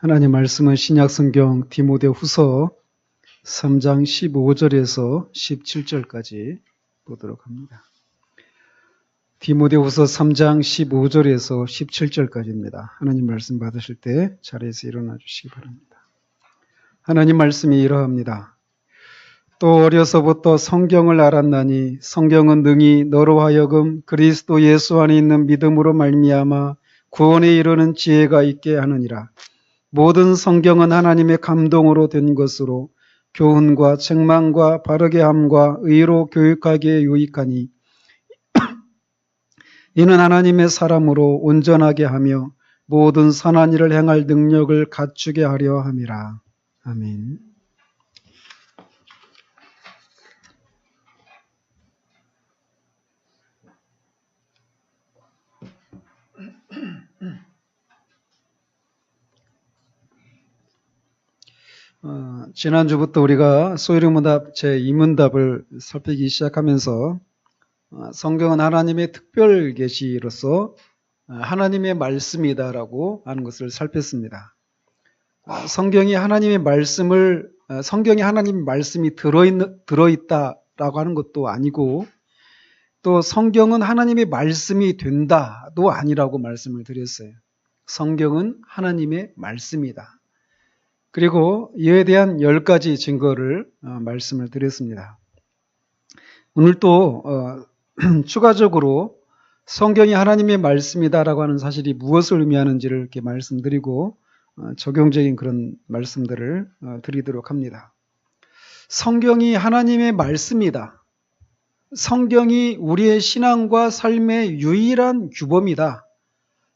하나님 말씀은 신약성경 디모데후서 3장 15절에서 17절까지 보도록 합니다. 디모데후서 3장 15절에서 17절까지입니다. 하나님 말씀 받으실 때 자리에서 일어나 주시기 바랍니다. 하나님 말씀이 이러합니다. 또 어려서부터 성경을 알았나니 성경은 능히 너로 하여금 그리스도 예수 안에 있는 믿음으로 말미암아 구원에 이르는 지혜가 있게 하느니라. 모든 성경은 하나님의 감동으로 된 것으로 교훈과 책망과 바르게 함과 의로 교육하기에 유익하니 이는 하나님의 사람으로 온전하게 하며 모든 선한 일을 행할 능력을 갖추게 하려 함이라. 아멘. 지난주부터 우리가 소위문답 제2문답을 살피기 시작하면서 성경은 하나님의 특별 계시로서 하나님의 말씀이다라고 하는 것을 살폈습니다. 성경이 하나님의 말씀이 들어있다라고 하는 것도 아니고 또 성경은 하나님의 말씀이 된다도 아니라고 말씀을 드렸어요. 성경은 하나님의 말씀이다. 그리고 이에 대한 10가지 증거를 말씀을 드렸습니다. 오늘 또 추가적으로 성경이 하나님의 말씀이다라고 하는 사실이 무엇을 의미하는지를 이렇게 말씀드리고 적용적인 그런 말씀들을 드리도록 합니다. 성경이 하나님의 말씀이다. 성경이 우리의 신앙과 삶의 유일한 규범이다.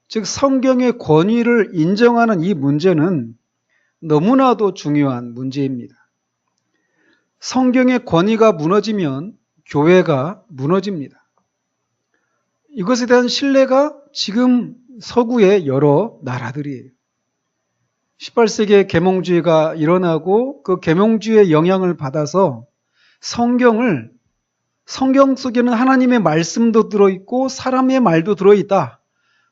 즉 성경의 권위를 인정하는 이 문제는 너무나도 중요한 문제입니다. 성경의 권위가 무너지면 교회가 무너집니다. 이것에 대한 신뢰가 지금 서구의 여러 나라들이에요. 18세기에 계몽주의가 일어나고 그 계몽주의의 영향을 받아서 성경 속에는 하나님의 말씀도 들어있고 사람의 말도 들어있다.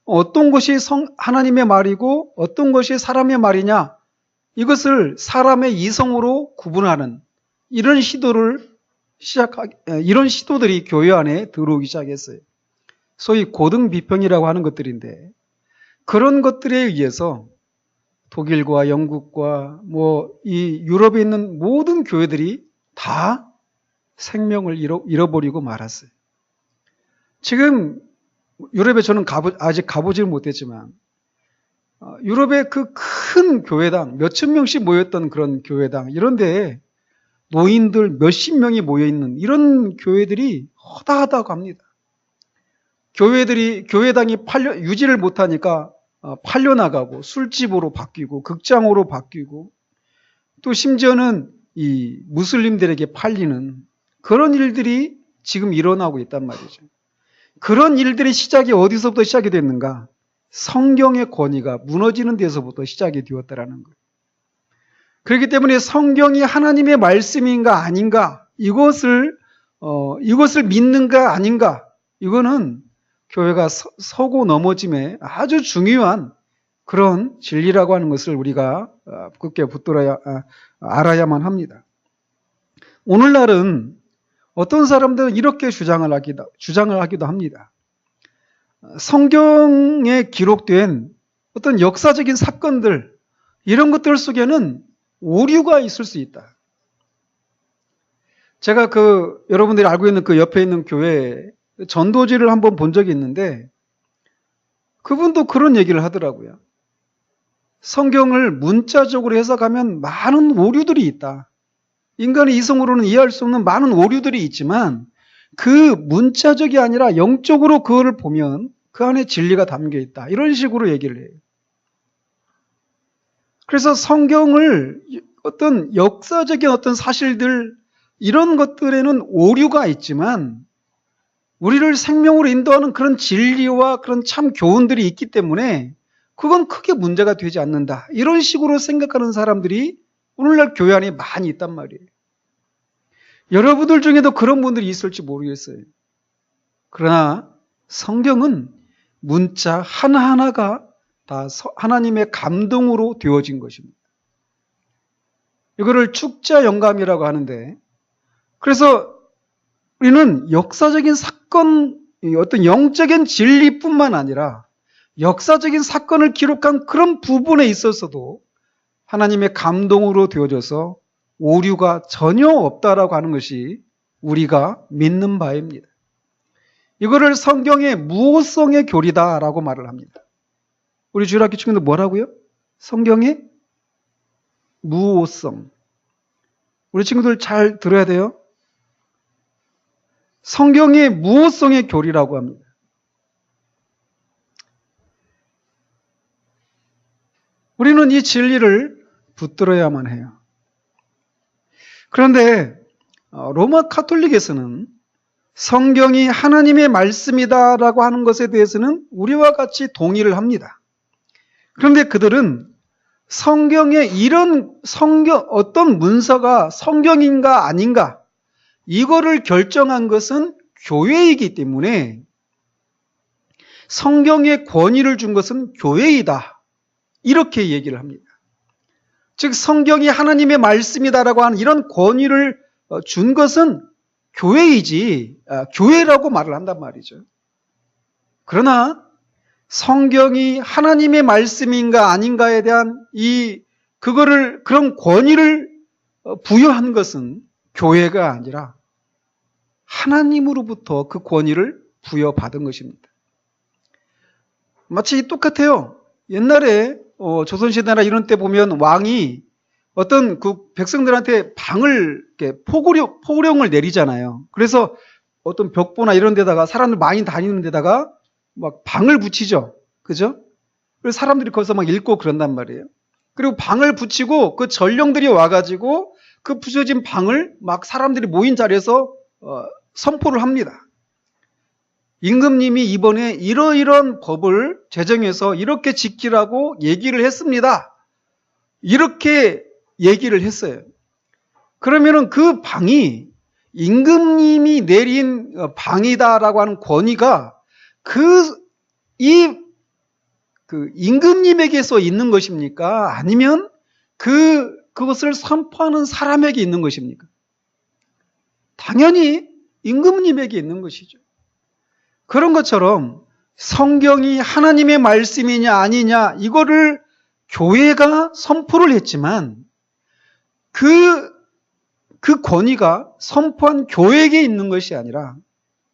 어떤 것이 하나님의 말이고 어떤 것이 사람의 말이냐? 이것을 사람의 이성으로 구분하는 이런 시도들이 교회 안에 들어오기 시작했어요. 소위 고등비평이라고 하는 것들인데 그런 것들에 의해서 독일과 영국과 이 유럽에 있는 모든 교회들이 다 생명을 잃어버리고 말았어요. 지금 유럽에 저는 아직 가보지는 못했지만 유럽의 그 큰 교회당, 몇천 명씩 모였던 그런 교회당, 이런 데에 노인들 몇십 명이 모여있는 이런 교회들이 허다하다고 합니다. 교회당이 유지를 못하니까 팔려나가고 술집으로 바뀌고 극장으로 바뀌고 또 심지어는 이 무슬림들에게 팔리는 그런 일들이 지금 일어나고 있단 말이죠. 그런 일들의 시작이 어디서부터 시작이 됐는가? 성경의 권위가 무너지는 데서부터 시작이 되었다라는 거예요. 그렇기 때문에 성경이 하나님의 말씀인가 아닌가, 이것을 믿는가 아닌가, 이거는 교회가 서고 넘어짐에 아주 중요한 그런 진리라고 하는 것을 우리가 굳게 붙들어야 알아야만 합니다. 오늘날은 어떤 사람들은 이렇게 주장을 하기도 합니다. 성경에 기록된 어떤 역사적인 사건들, 이런 것들 속에는 오류가 있을 수 있다. 제가 여러분들이 알고 있는 그 옆에 있는 교회에 전도지를 한번 본 적이 있는데 그분도 그런 얘기를 하더라고요. 성경을 문자적으로 해석하면 많은 오류들이 있다. 인간의 이성으로는 이해할 수 없는 많은 오류들이 있지만 그 문자적이 아니라 영적으로 그거를 보면 그 안에 진리가 담겨 있다. 이런 식으로 얘기를 해요. 그래서 성경을 어떤 역사적인 어떤 사실들, 이런 것들에는 오류가 있지만 우리를 생명으로 인도하는 그런 진리와 그런 참 교훈들이 있기 때문에 그건 크게 문제가 되지 않는다. 이런 식으로 생각하는 사람들이 오늘날 교회 안에 많이 있단 말이에요. 여러분들 중에도 그런 분들이 있을지 모르겠어요. 그러나 성경은 문자 하나하나가 다 하나님의 감동으로 되어진 것입니다. 이거를 축자 영감이라고 하는데, 그래서 우리는 역사적인 사건, 어떤 영적인 진리뿐만 아니라 역사적인 사건을 기록한 그런 부분에 있어서도 하나님의 감동으로 되어져서 오류가 전혀 없다라고 하는 것이 우리가 믿는 바입니다. 이거를 성경의 무호성의 교리다라고 말을 합니다. 우리 주일학교 친구들 뭐라고요? 성경의 무호성. 우리 친구들 잘 들어야 돼요. 성경의 무호성의 교리라고 합니다. 우리는 이 진리를 붙들어야만 해요. 그런데 로마 카톨릭에서는 성경이 하나님의 말씀이다라고 하는 것에 대해서는 우리와 같이 동의를 합니다. 그런데 그들은 성경에 이런 어떤 문서가 성경인가 아닌가 이거를 결정한 것은 교회이기 때문에 성경의 권위를 준 것은 교회이다. 이렇게 얘기를 합니다. 즉 성경이 하나님의 말씀이다라고 하는 이런 권위를 준 것은 교회이지 교회라고 말을 한단 말이죠. 그러나 성경이 하나님의 말씀인가 아닌가에 대한 그런 권위를 부여한 것은 교회가 아니라 하나님으로부터 그 권위를 부여받은 것입니다. 마치 똑같아요. 옛날에 조선시대나 이런 때 보면 왕이 어떤 그 백성들한테 포고령을 내리잖아요. 그래서 어떤 벽보나 이런 데다가 사람들 많이 다니는 데다가 막 방을 붙이죠. 그죠? 그래서 사람들이 거기서 막 읽고 그런단 말이에요. 그리고 방을 붙이고 그 전령들이 와가지고 그 부서진 방을 막 사람들이 모인 자리에서 선포를 합니다. 임금님이 이번에 이러이러한 법을 제정해서 이렇게 지키라고 얘기를 했습니다. 이렇게 얘기를 했어요. 그러면은 그 방이 임금님이 내린 방이다라고 하는 권위가 임금님에게서 있는 것입니까? 아니면 그것을 선포하는 사람에게 있는 것입니까? 당연히 임금님에게 있는 것이죠. 그런 것처럼 성경이 하나님의 말씀이냐 아니냐 이거를 교회가 선포를 했지만 그 권위가 선포한 교회에게 있는 것이 아니라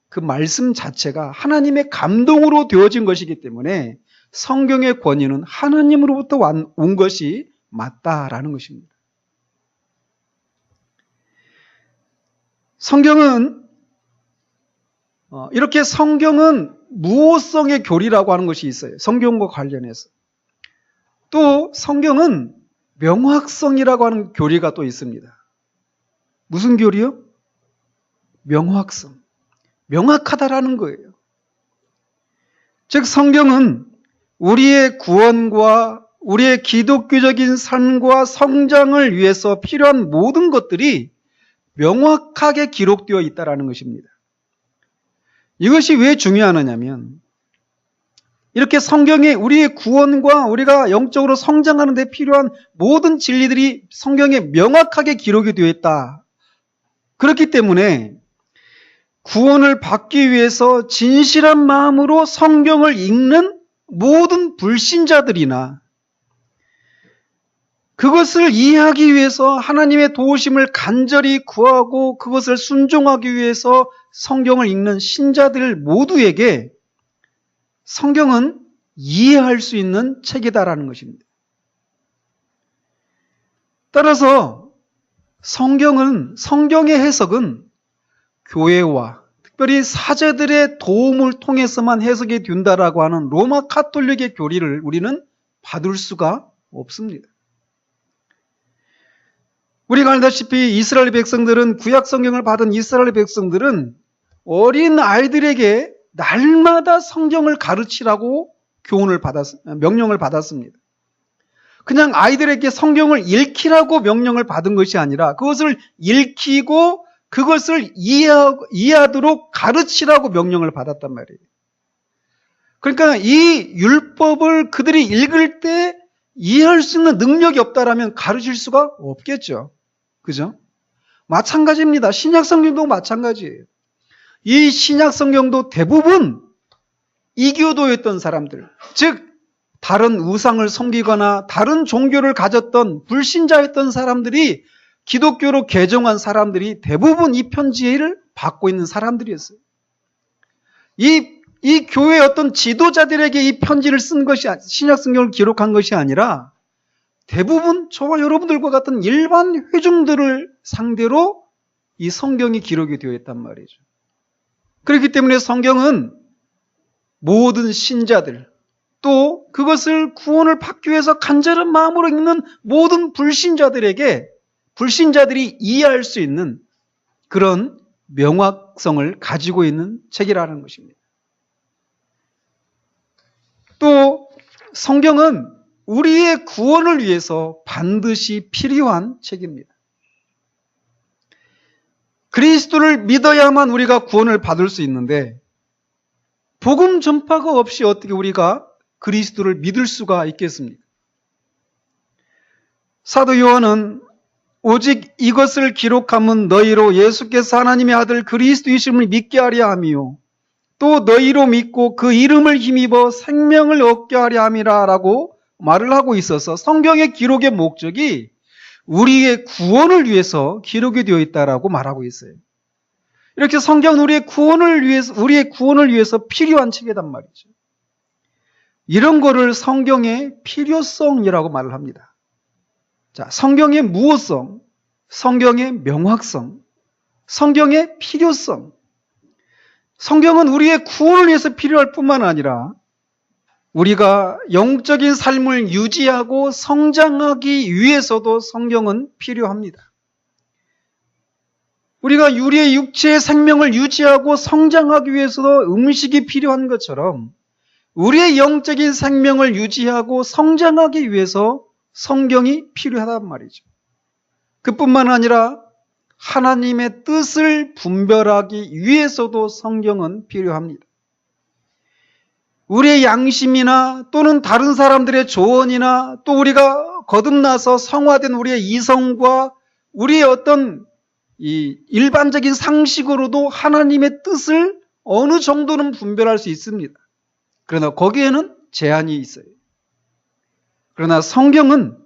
그 말씀 자체가 하나님의 감동으로 되어진 것이기 때문에 성경의 권위는 하나님으로부터 온 것이 맞다라는 것입니다. 이렇게 성경은 무호성의 교리라고 하는 것이 있어요. 성경과 관련해서. 또 성경은 명확성이라고 하는 교리가 또 있습니다. 무슨 교리요? 명확성. 명확하다라는 거예요. 즉 성경은 우리의 구원과 우리의 기독교적인 삶과 성장을 위해서 필요한 모든 것들이 명확하게 기록되어 있다는 것입니다. 이것이 왜 중요하냐면 이렇게 성경에 우리의 구원과 우리가 영적으로 성장하는 데 필요한 모든 진리들이 성경에 명확하게 기록이 되어 있다. 그렇기 때문에 구원을 받기 위해서 진실한 마음으로 성경을 읽는 모든 불신자들이나 그것을 이해하기 위해서 하나님의 도우심을 간절히 구하고 그것을 순종하기 위해서 성경을 읽는 신자들 모두에게 성경은 이해할 수 있는 책이다라는 것입니다. 따라서 성경의 해석은 교회와 특별히 사제들의 도움을 통해서만 해석이 된다라고 하는 로마 카톨릭의 교리를 우리는 받을 수가 없습니다. 우리가 알다시피 이스라엘 백성들은 구약 성경을 받은 이스라엘 백성들은 어린 아이들에게 날마다 성경을 가르치라고 명령을 받았습니다. 그냥 아이들에게 성경을 읽히라고 명령을 받은 것이 아니라 그것을 읽히고 그것을 이해하도록 가르치라고 명령을 받았단 말이에요. 그러니까 이 율법을 그들이 읽을 때 이해할 수 있는 능력이 없다라면 가르칠 수가 없겠죠. 그죠? 마찬가지입니다. 신약 성경도 마찬가지예요. 이 신약 성경도 대부분 이교도였던 사람들, 즉 다른 우상을 섬기거나 다른 종교를 가졌던 불신자였던 사람들이 기독교로 개종한 사람들이 대부분 이 편지를 받고 있는 사람들이었어요. 이 교회의 어떤 지도자들에게 이 편지를 쓴 것이, 신약 성경을 기록한 것이 아니라 대부분 저와 여러분들과 같은 일반 회중들을 상대로 이 성경이 기록이 되어 있단 말이죠. 그렇기 때문에 성경은 모든 신자들, 또 그것을 구원을 받기 위해서 간절한 마음으로 읽는 모든 불신자들에게, 불신자들이 이해할 수 있는 그런 명확성을 가지고 있는 책이라는 것입니다. 또 성경은 우리의 구원을 위해서 반드시 필요한 책입니다. 그리스도를 믿어야만 우리가 구원을 받을 수 있는데 복음 전파가 없이 어떻게 우리가 그리스도를 믿을 수가 있겠습니까? 사도 요한은 오직 이것을 기록함은 너희로 예수께서 하나님의 아들 그리스도이심을 믿게 하려 함이요 또 너희로 믿고 그 이름을 힘입어 생명을 얻게 하려 함이라 라고 말을 하고 있어서 성경의 기록의 목적이 우리의 구원을 위해서 기록이 되어 있다라고 말하고 있어요. 이렇게 성경은 우리의 구원을 위해서 필요한 책이란 말이죠. 이런 거를 성경의 필요성이라고 말을 합니다. 자, 성경의 무엇성, 성경의 명확성, 성경의 필요성. 성경은 우리의 구원을 위해서 필요할 뿐만 아니라 우리가 영적인 삶을 유지하고 성장하기 위해서도 성경은 필요합니다. 우리가 우리의 육체의 생명을 유지하고 성장하기 위해서도 음식이 필요한 것처럼 우리의 영적인 생명을 유지하고 성장하기 위해서 성경이 필요하단 말이죠. 그뿐만 아니라 하나님의 뜻을 분별하기 위해서도 성경은 필요합니다. 우리의 양심이나 또는 다른 사람들의 조언이나 또 우리가 거듭나서 성화된 우리의 이성과 우리의 어떤 이 일반적인 상식으로도 하나님의 뜻을 어느 정도는 분별할 수 있습니다. 그러나 거기에는 제한이 있어요. 그러나 성경은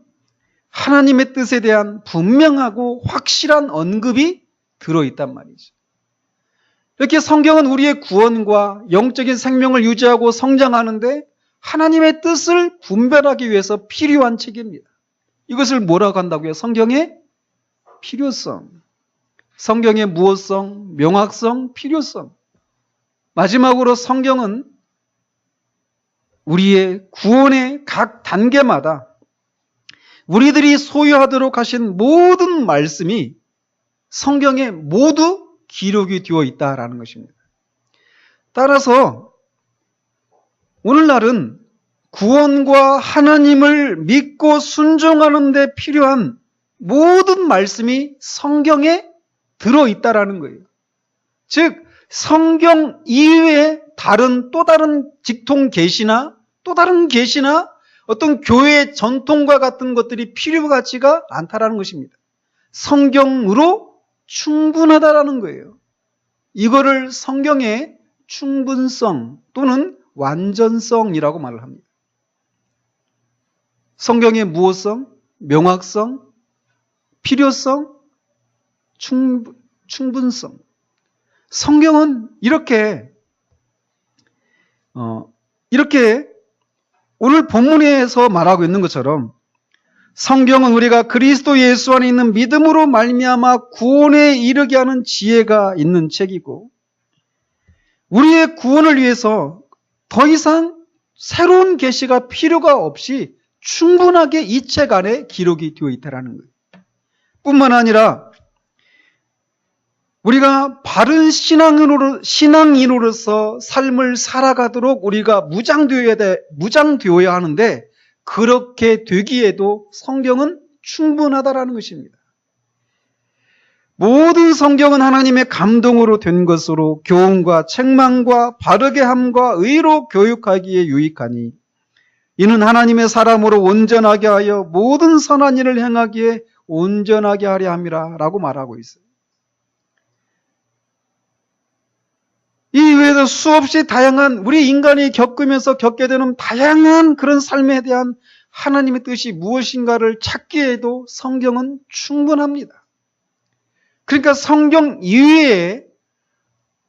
하나님의 뜻에 대한 분명하고 확실한 언급이 들어있단 말이죠. 이렇게 성경은 우리의 구원과 영적인 생명을 유지하고 성장하는데 하나님의 뜻을 분별하기 위해서 필요한 책입니다. 이것을 뭐라고 한다고요? 성경의 필요성. 성경의 무엇성, 명확성, 필요성. 마지막으로 성경은 우리의 구원의 각 단계마다 우리들이 소유하도록 하신 모든 말씀이 성경에 모두 기록이 되어 있다라는 것입니다. 따라서 오늘날은 구원과 하나님을 믿고 순종하는 데 필요한 모든 말씀이 성경에 들어있다라는 거예요. 즉 성경 이외에 또 다른 직통 계시나 또 다른 계시나 어떤 교회의 전통과 같은 것들이 필요하지가 않다라는 것입니다. 성경으로 충분하다라는 거예요. 이거를 성경의 충분성 또는 완전성이라고 말을 합니다. 성경의 무엇성, 명확성, 필요성, 충분성. 성경은 이렇게 오늘 본문에서 말하고 있는 것처럼 성경은 우리가 그리스도 예수 안에 있는 믿음으로 말미암아 구원에 이르게 하는 지혜가 있는 책이고 우리의 구원을 위해서 더 이상 새로운 계시가 필요가 없이 충분하게 이 책 안에 기록이 되어 있다는 거예요. 뿐만 아니라 우리가 바른 신앙인으로서 삶을 살아가도록 우리가 무장되어야 하는데 그렇게 되기에도 성경은 충분하다라는 것입니다. 모든 성경은 하나님의 감동으로 된 것으로 교훈과 책망과 바르게 함과 의로 교육하기에 유익하니 이는 하나님의 사람으로 온전하게 하여 모든 선한 일을 행하기에 온전하게 하려 함이라 라고 말하고 있어요. 이 외에도 수없이 다양한 우리 인간이 겪으면서 겪게 되는 다양한 그런 삶에 대한 하나님의 뜻이 무엇인가를 찾기에도 성경은 충분합니다. 그러니까 성경 이외에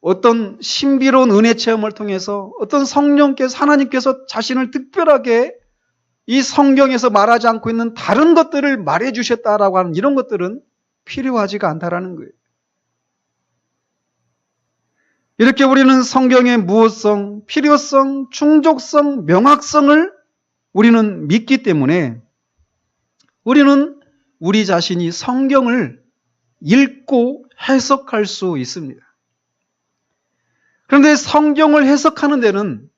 어떤 신비로운 은혜 체험을 통해서 어떤 성령께서 하나님께서 자신을 특별하게 이 성경에서 말하지 않고 있는 다른 것들을 말해 주셨다라고 하는 이런 것들은 필요하지가 않다라는 거예요. 이렇게 우리는 성경의 무엇성, 필요성, 충족성, 명확성을 우리는 믿기 때문에 우리는 우리 자신이 성경을 읽고 해석할 수 있습니다. 그런데 성경을 해석하는 데는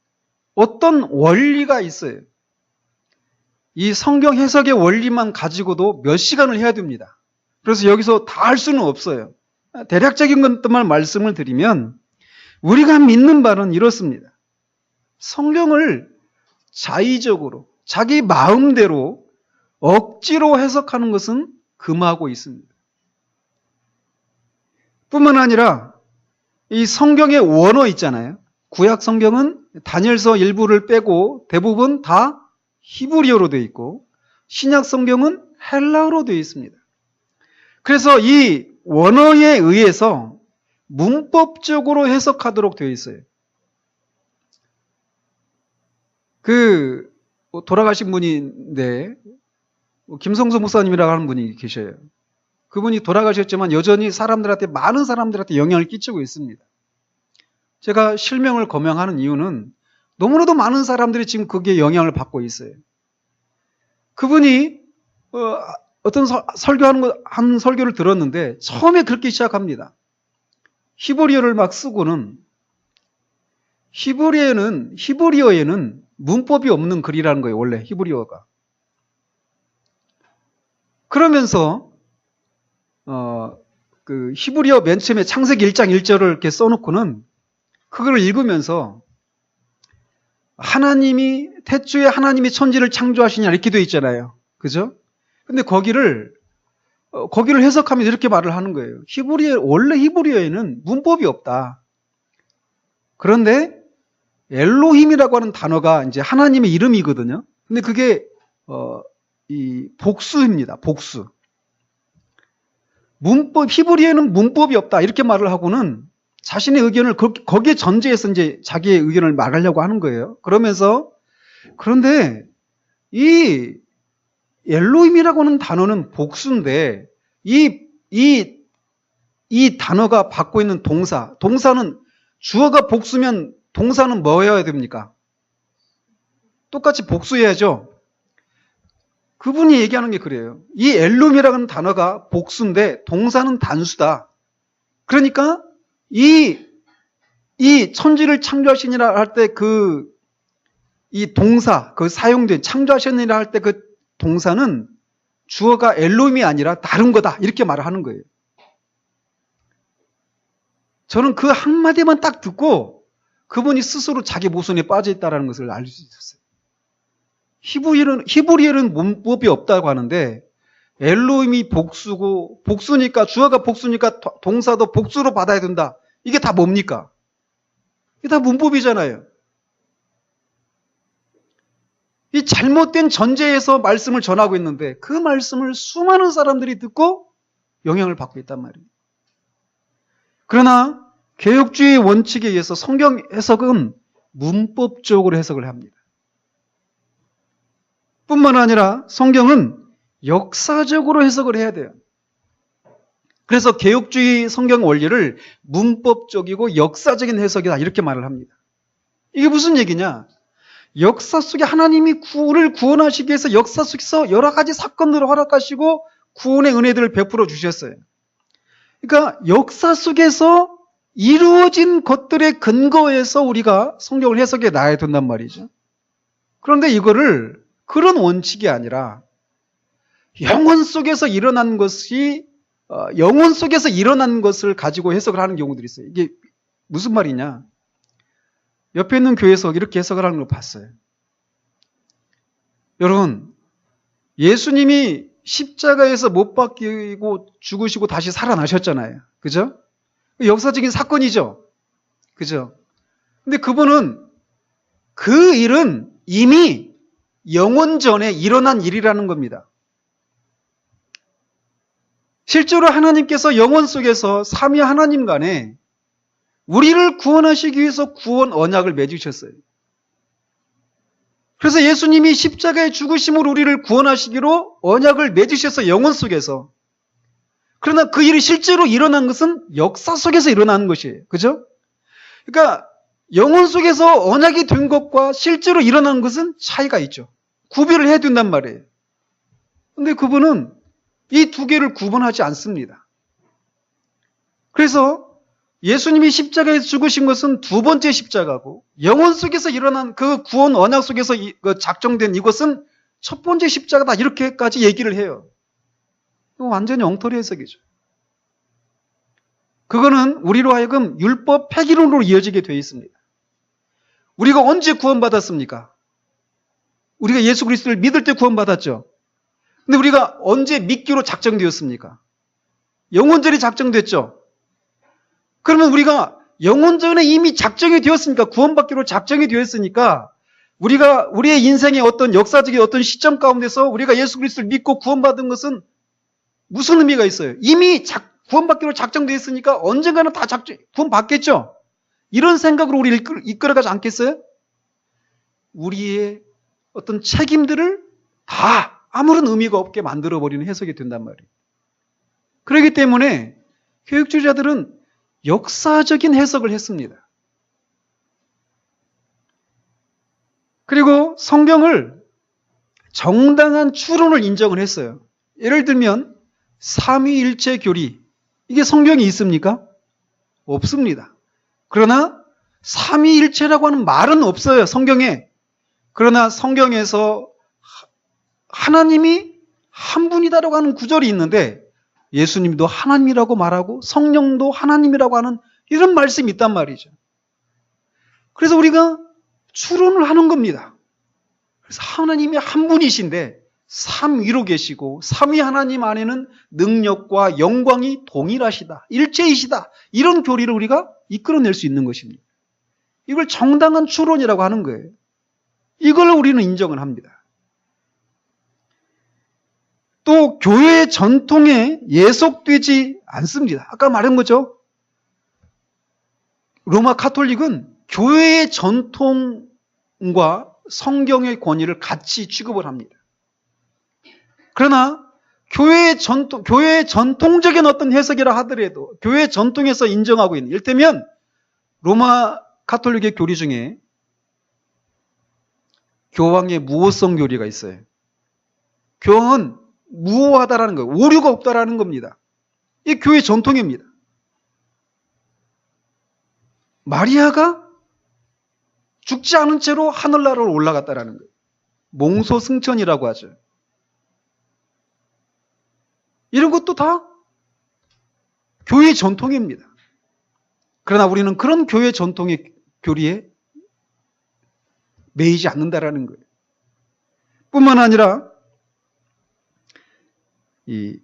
어떤 원리가 있어요. 이 성경 해석의 원리만 가지고도 몇 시간을 해야 됩니다. 그래서 여기서 다 할 수는 없어요. 대략적인 것들만 말씀을 드리면 우리가 믿는 바는 이렇습니다. 성경을 자의적으로 자기 마음대로 억지로 해석하는 것은 금하고 있습니다. 뿐만 아니라 이 성경의 원어 있잖아요. 구약 성경은 다니엘서 일부를 빼고 대부분 다 히브리어로 되어 있고 신약 성경은 헬라어로 되어 있습니다. 그래서 이 원어에 의해서 문법적으로 해석하도록 되어 있어요. 돌아가신 분인데 김성수 목사님이라고 하는 분이 계셔요. 그분이 돌아가셨지만 여전히 많은 사람들한테 영향을 끼치고 있습니다. 제가 실명을 거명하는 이유는 너무나도 많은 사람들이 지금 거기에 영향을 받고 있어요. 그분이 어떤 한 설교를 들었는데 처음에 그렇게 시작합니다. 히브리어를 막 쓰고는 히브리어에는 문법이 없는 글이라는 거예요. 원래 히브리어가. 그러면서 히브리어 맨 처음에 창세기 1장 1절을 이렇게 써놓고는 그걸 읽으면서 태초에 하나님이 천지를 창조하시냐 이렇게 되어 있잖아요. 그죠? 근데 거기를 해석하면 이렇게 말을 하는 거예요. 원래 히브리어에는 문법이 없다. 그런데 엘로힘이라고 하는 단어가 이제 하나님의 이름이거든요. 근데 그게 이 복수입니다. 복수. 히브리어에는 문법이 없다. 이렇게 말을 하고는 자신의 의견을 거기에 전제해서 이제 자기의 의견을 말하려고 하는 거예요. 그런데 이 엘로힘이라고 하는 단어는 복수인데 이 단어가 받고 있는 동사는 주어가 복수면 동사는 뭐여야 됩니까? 똑같이 복수해야죠. 그분이 얘기하는 게 그래요. 이 엘룸이라는 단어가 복수인데 동사는 단수다. 그러니까 이 천지를 창조하시니라 할 때 이 동사, 사용된 창조하시니라 할 때 그 동사는 주어가 엘룸이 아니라 다른 거다. 이렇게 말을 하는 거예요. 저는 그 한마디만 딱 듣고 그분이 스스로 자기 모순에 빠져 있다는 것을 알 수 있었어요. 히브리어는 문법이 없다고 하는데 엘로힘이 복수니까 주어가 복수니까 동사도 복수로 받아야 된다. 이게 다 뭡니까? 이게 다 문법이잖아요. 이 잘못된 전제에서 말씀을 전하고 있는데 그 말씀을 수많은 사람들이 듣고 영향을 받고 있단 말이에요. 그러나 개혁주의 원칙에 의해서 성경 해석은 문법적으로 해석을 합니다. 뿐만 아니라 성경은 역사적으로 해석을 해야 돼요. 그래서 개혁주의 성경 원리를 문법적이고 역사적인 해석이다 이렇게 말을 합니다. 이게 무슨 얘기냐? 역사 속에 하나님이 우리를 구원하시기 위해서 역사 속에서 여러 가지 사건들을 허락하시고 구원의 은혜들을 베풀어 주셨어요. 그러니까 역사 속에서 이루어진 것들의 근거에서 우리가 성경을 해석해 나가야 된단 말이죠. 그런데 이거를 그런 원칙이 아니라 영혼 속에서 일어난 것이 영혼 속에서 일어난 것을 가지고 해석을 하는 경우들이 있어요. 이게 무슨 말이냐? 옆에 있는 교회에서 이렇게 해석을 하는 걸 봤어요. 여러분, 예수님이 십자가에서 못 박히고 죽으시고 다시 살아나셨잖아요. 그죠? 역사적인 사건이죠. 그죠? 근데 그분은 그 일은 이미 영원 전에 일어난 일이라는 겁니다. 실제로 하나님께서 영원 속에서 삼위 하나님 간에 우리를 구원하시기 위해서 구원 언약을 맺으셨어요. 그래서 예수님이 십자가에 죽으심으로 우리를 구원하시기로 언약을 맺으셔서 영원 속에서. 그러나 그 일이 실제로 일어난 것은 역사 속에서 일어나는 것이에요. 그죠? 그러니까 영혼 속에서 언약이 된 것과 실제로 일어난 것은 차이가 있죠. 구별을 해야 된단 말이에요. 근데 그분은 이 두 개를 구분하지 않습니다. 그래서 예수님이 십자가에 죽으신 것은 두 번째 십자가고 영혼 속에서 일어난 그 구원 언약 속에서 작정된 이것은 첫 번째 십자가다 이렇게까지 얘기를 해요. 이거 완전히 엉터리 해석이죠. 그거는 우리로 하여금 율법 폐기론으로 이어지게 되어 있습니다. 우리가 언제 구원받았습니까? 우리가 예수 그리스도를 믿을 때 구원받았죠. 근데 우리가 언제 믿기로 작정되었습니까? 영원전에 작정됐죠. 그러면 우리가 영원전에 이미 작정이 되었으니까, 구원받기로 작정이 되었으니까 우리가 우리의 인생의 어떤 역사적인 어떤 시점 가운데서 우리가 예수 그리스도를 믿고 구원받은 것은 무슨 의미가 있어요? 이미 구원받기로 작정되었으니까 언젠가는 다 구원받겠죠? 이런 생각으로 우리를 이끌어가지 않겠어요? 우리의 어떤 책임들을 다 아무런 의미가 없게 만들어버리는 해석이 된단 말이에요. 그렇기 때문에 교육주의자들은 역사적인 해석을 했습니다. 그리고 성경을 정당한 추론을 인정을 했어요. 예를 들면 삼위일체 교리, 이게 성경에 있습니까? 없습니다. 그러나 삼위일체라고 하는 말은 없어요, 성경에. 그러나 성경에서 하나님이 한 분이다라고 하는 구절이 있는데 예수님도 하나님이라고 말하고 성령도 하나님이라고 하는 이런 말씀이 있단 말이죠. 그래서 우리가 추론을 하는 겁니다. 그래서 하나님이 한 분이신데 삼위로 계시고 삼위 하나님 안에는 능력과 영광이 동일하시다, 일체이시다, 이런 교리를 우리가 이끌어낼 수 있는 것입니다. 이걸 정당한 추론이라고 하는 거예요. 이걸 우리는 인정을 합니다. 또 교회의 전통에 예속되지 않습니다. 아까 말한 거죠. 로마 카톨릭은 교회의 전통과 성경의 권위를 같이 취급을 합니다. 그러나 교회의 전통적인 어떤 해석이라 하더라도 교회의 전통에서 인정하고 있는, 이를테면 로마 카톨릭의 교리 중에 교황의 무호성 교리가 있어요. 교황은 무호하다라는 거예요. 오류가 없다라는 겁니다. 이게 교회 전통입니다. 마리아가 죽지 않은 채로 하늘나라로 올라갔다라는 거예요. 몽소승천이라고 하죠. 이런 것도 다 교회의 전통입니다. 그러나 우리는 그런 교회 전통의 교리에 매이지 않는다라는 거예요. 뿐만 아니라 이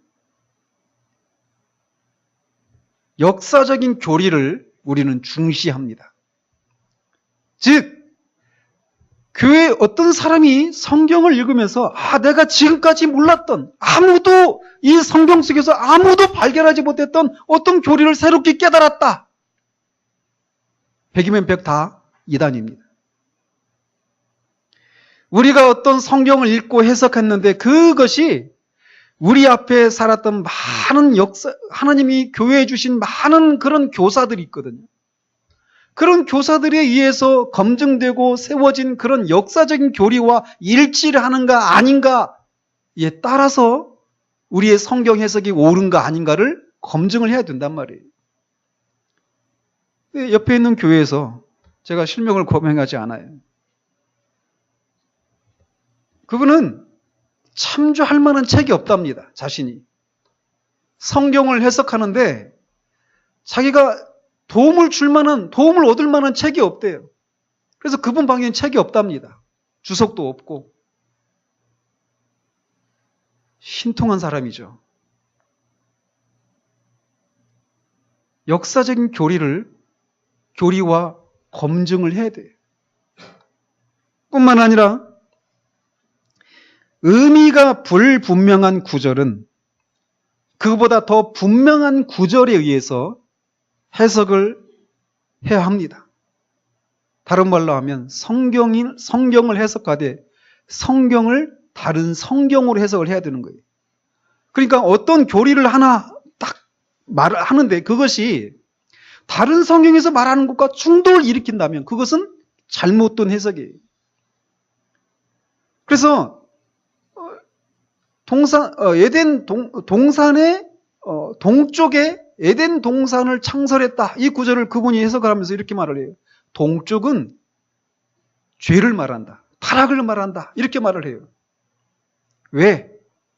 역사적인 교리를 우리는 중시합니다. 즉, 교회 어떤 사람이 성경을 읽으면서 내가 지금까지 몰랐던, 아무도 이 성경 속에서 아무도 발견하지 못했던 어떤 교리를 새롭게 깨달았다. 100이면 100 다 이단입니다. 우리가 어떤 성경을 읽고 해석했는데 그것이 우리 앞에 살았던 많은 하나님이 교회에 주신 많은 그런 교사들이 있거든요. 그런 교사들에 의해서 검증되고 세워진 그런 역사적인 교리와 일치를 하는가 아닌가에 따라서 우리의 성경 해석이 옳은가 아닌가를 검증을 해야 된단 말이에요. 옆에 있는 교회에서 제가 실명을 거명하지 않아요. 그분은 참조할 만한 책이 없답니다. 자신이. 성경을 해석하는데 자기가 도움을 얻을 만한 책이 없대요. 그래서 그분 방에는 책이 없답니다. 주석도 없고. 신통한 사람이죠. 역사적인 교리와 검증을 해야 돼요. 뿐만 아니라 의미가 불분명한 구절은 그보다 더 분명한 구절에 의해서 해석을 해야 합니다. 다른 말로 하면 성경을 해석하되 성경을 다른 성경으로 해석을 해야 되는 거예요. 그러니까 어떤 교리를 하나 딱 말을 하는데 그것이 다른 성경에서 말하는 것과 충돌을 일으킨다면 그것은 잘못된 해석이에요. 그래서 에덴 동산의 동쪽에 에덴 동산을 창설했다. 이 구절을 그분이 해석을 하면서 이렇게 말을 해요. 동쪽은 죄를 말한다. 타락을 말한다. 이렇게 말을 해요. 왜?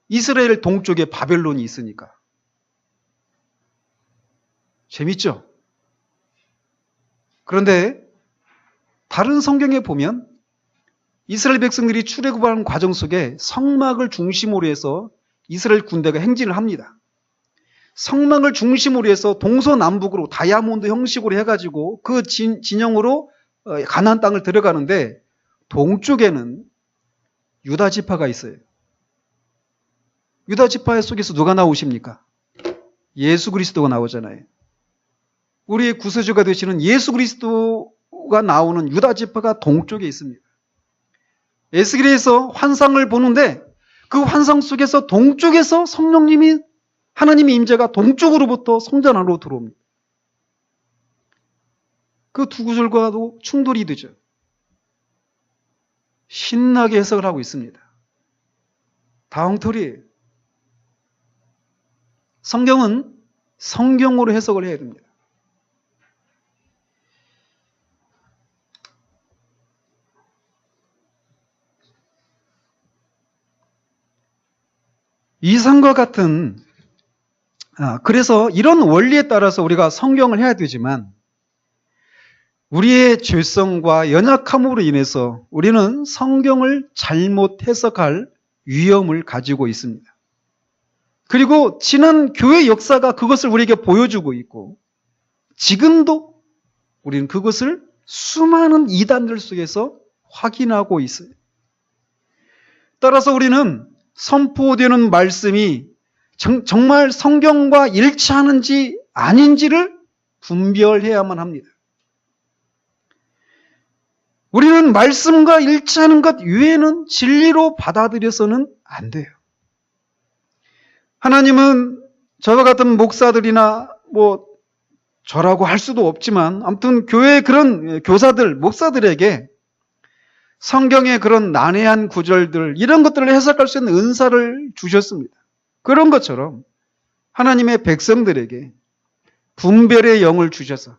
이스라엘 동쪽에 바벨론이 있으니까. 재밌죠? 그런데 다른 성경에 보면 이스라엘 백성들이 출애굽하는 과정 속에 성막을 중심으로 해서 이스라엘 군대가 행진을 합니다. 성막을 중심으로 해서 동서남북으로 다이아몬드 형식으로 해가지고 그 진영으로 가나안 땅을 들어가는데 동쪽에는 유다 지파가 있어요. 유다 지파 속에서 누가 나오십니까? 예수 그리스도가 나오잖아요. 우리의 구세주가 되시는 예수 그리스도가 나오는 유다 지파가 동쪽에 있습니다. 에스겔에서 환상을 보는데 그 환상 속에서 동쪽에서 성령님이 하나님의 임재가 동쪽으로부터 성전 안으로 들어옵니다. 그 두 구절과도 충돌이 되죠. 신나게 해석을 하고 있습니다. 다 엉터리예요. 성경은 성경으로 해석을 해야 됩니다. 이상과 같은 그래서 이런 원리에 따라서 우리가 성경을 해야 되지만 우리의 죄성과 연약함으로 인해서 우리는 성경을 잘못 해석할 위험을 가지고 있습니다. 그리고 지난 교회 역사가 그것을 우리에게 보여주고 있고 지금도 우리는 그것을 수많은 이단들 속에서 확인하고 있어요. 따라서 우리는 선포되는 말씀이 정말 성경과 일치하는지 아닌지를 분별해야만 합니다. 우리는 말씀과 일치하는 것 외에는 진리로 받아들여서는 안 돼요. 하나님은 저와 같은 목사들이나 저라고 할 수도 없지만 아무튼 교회의 그런 교사들, 목사들에게 성경의 그런 난해한 구절들 이런 것들을 해석할 수 있는 은사를 주셨습니다. 그런 것처럼 하나님의 백성들에게 분별의 영을 주셔서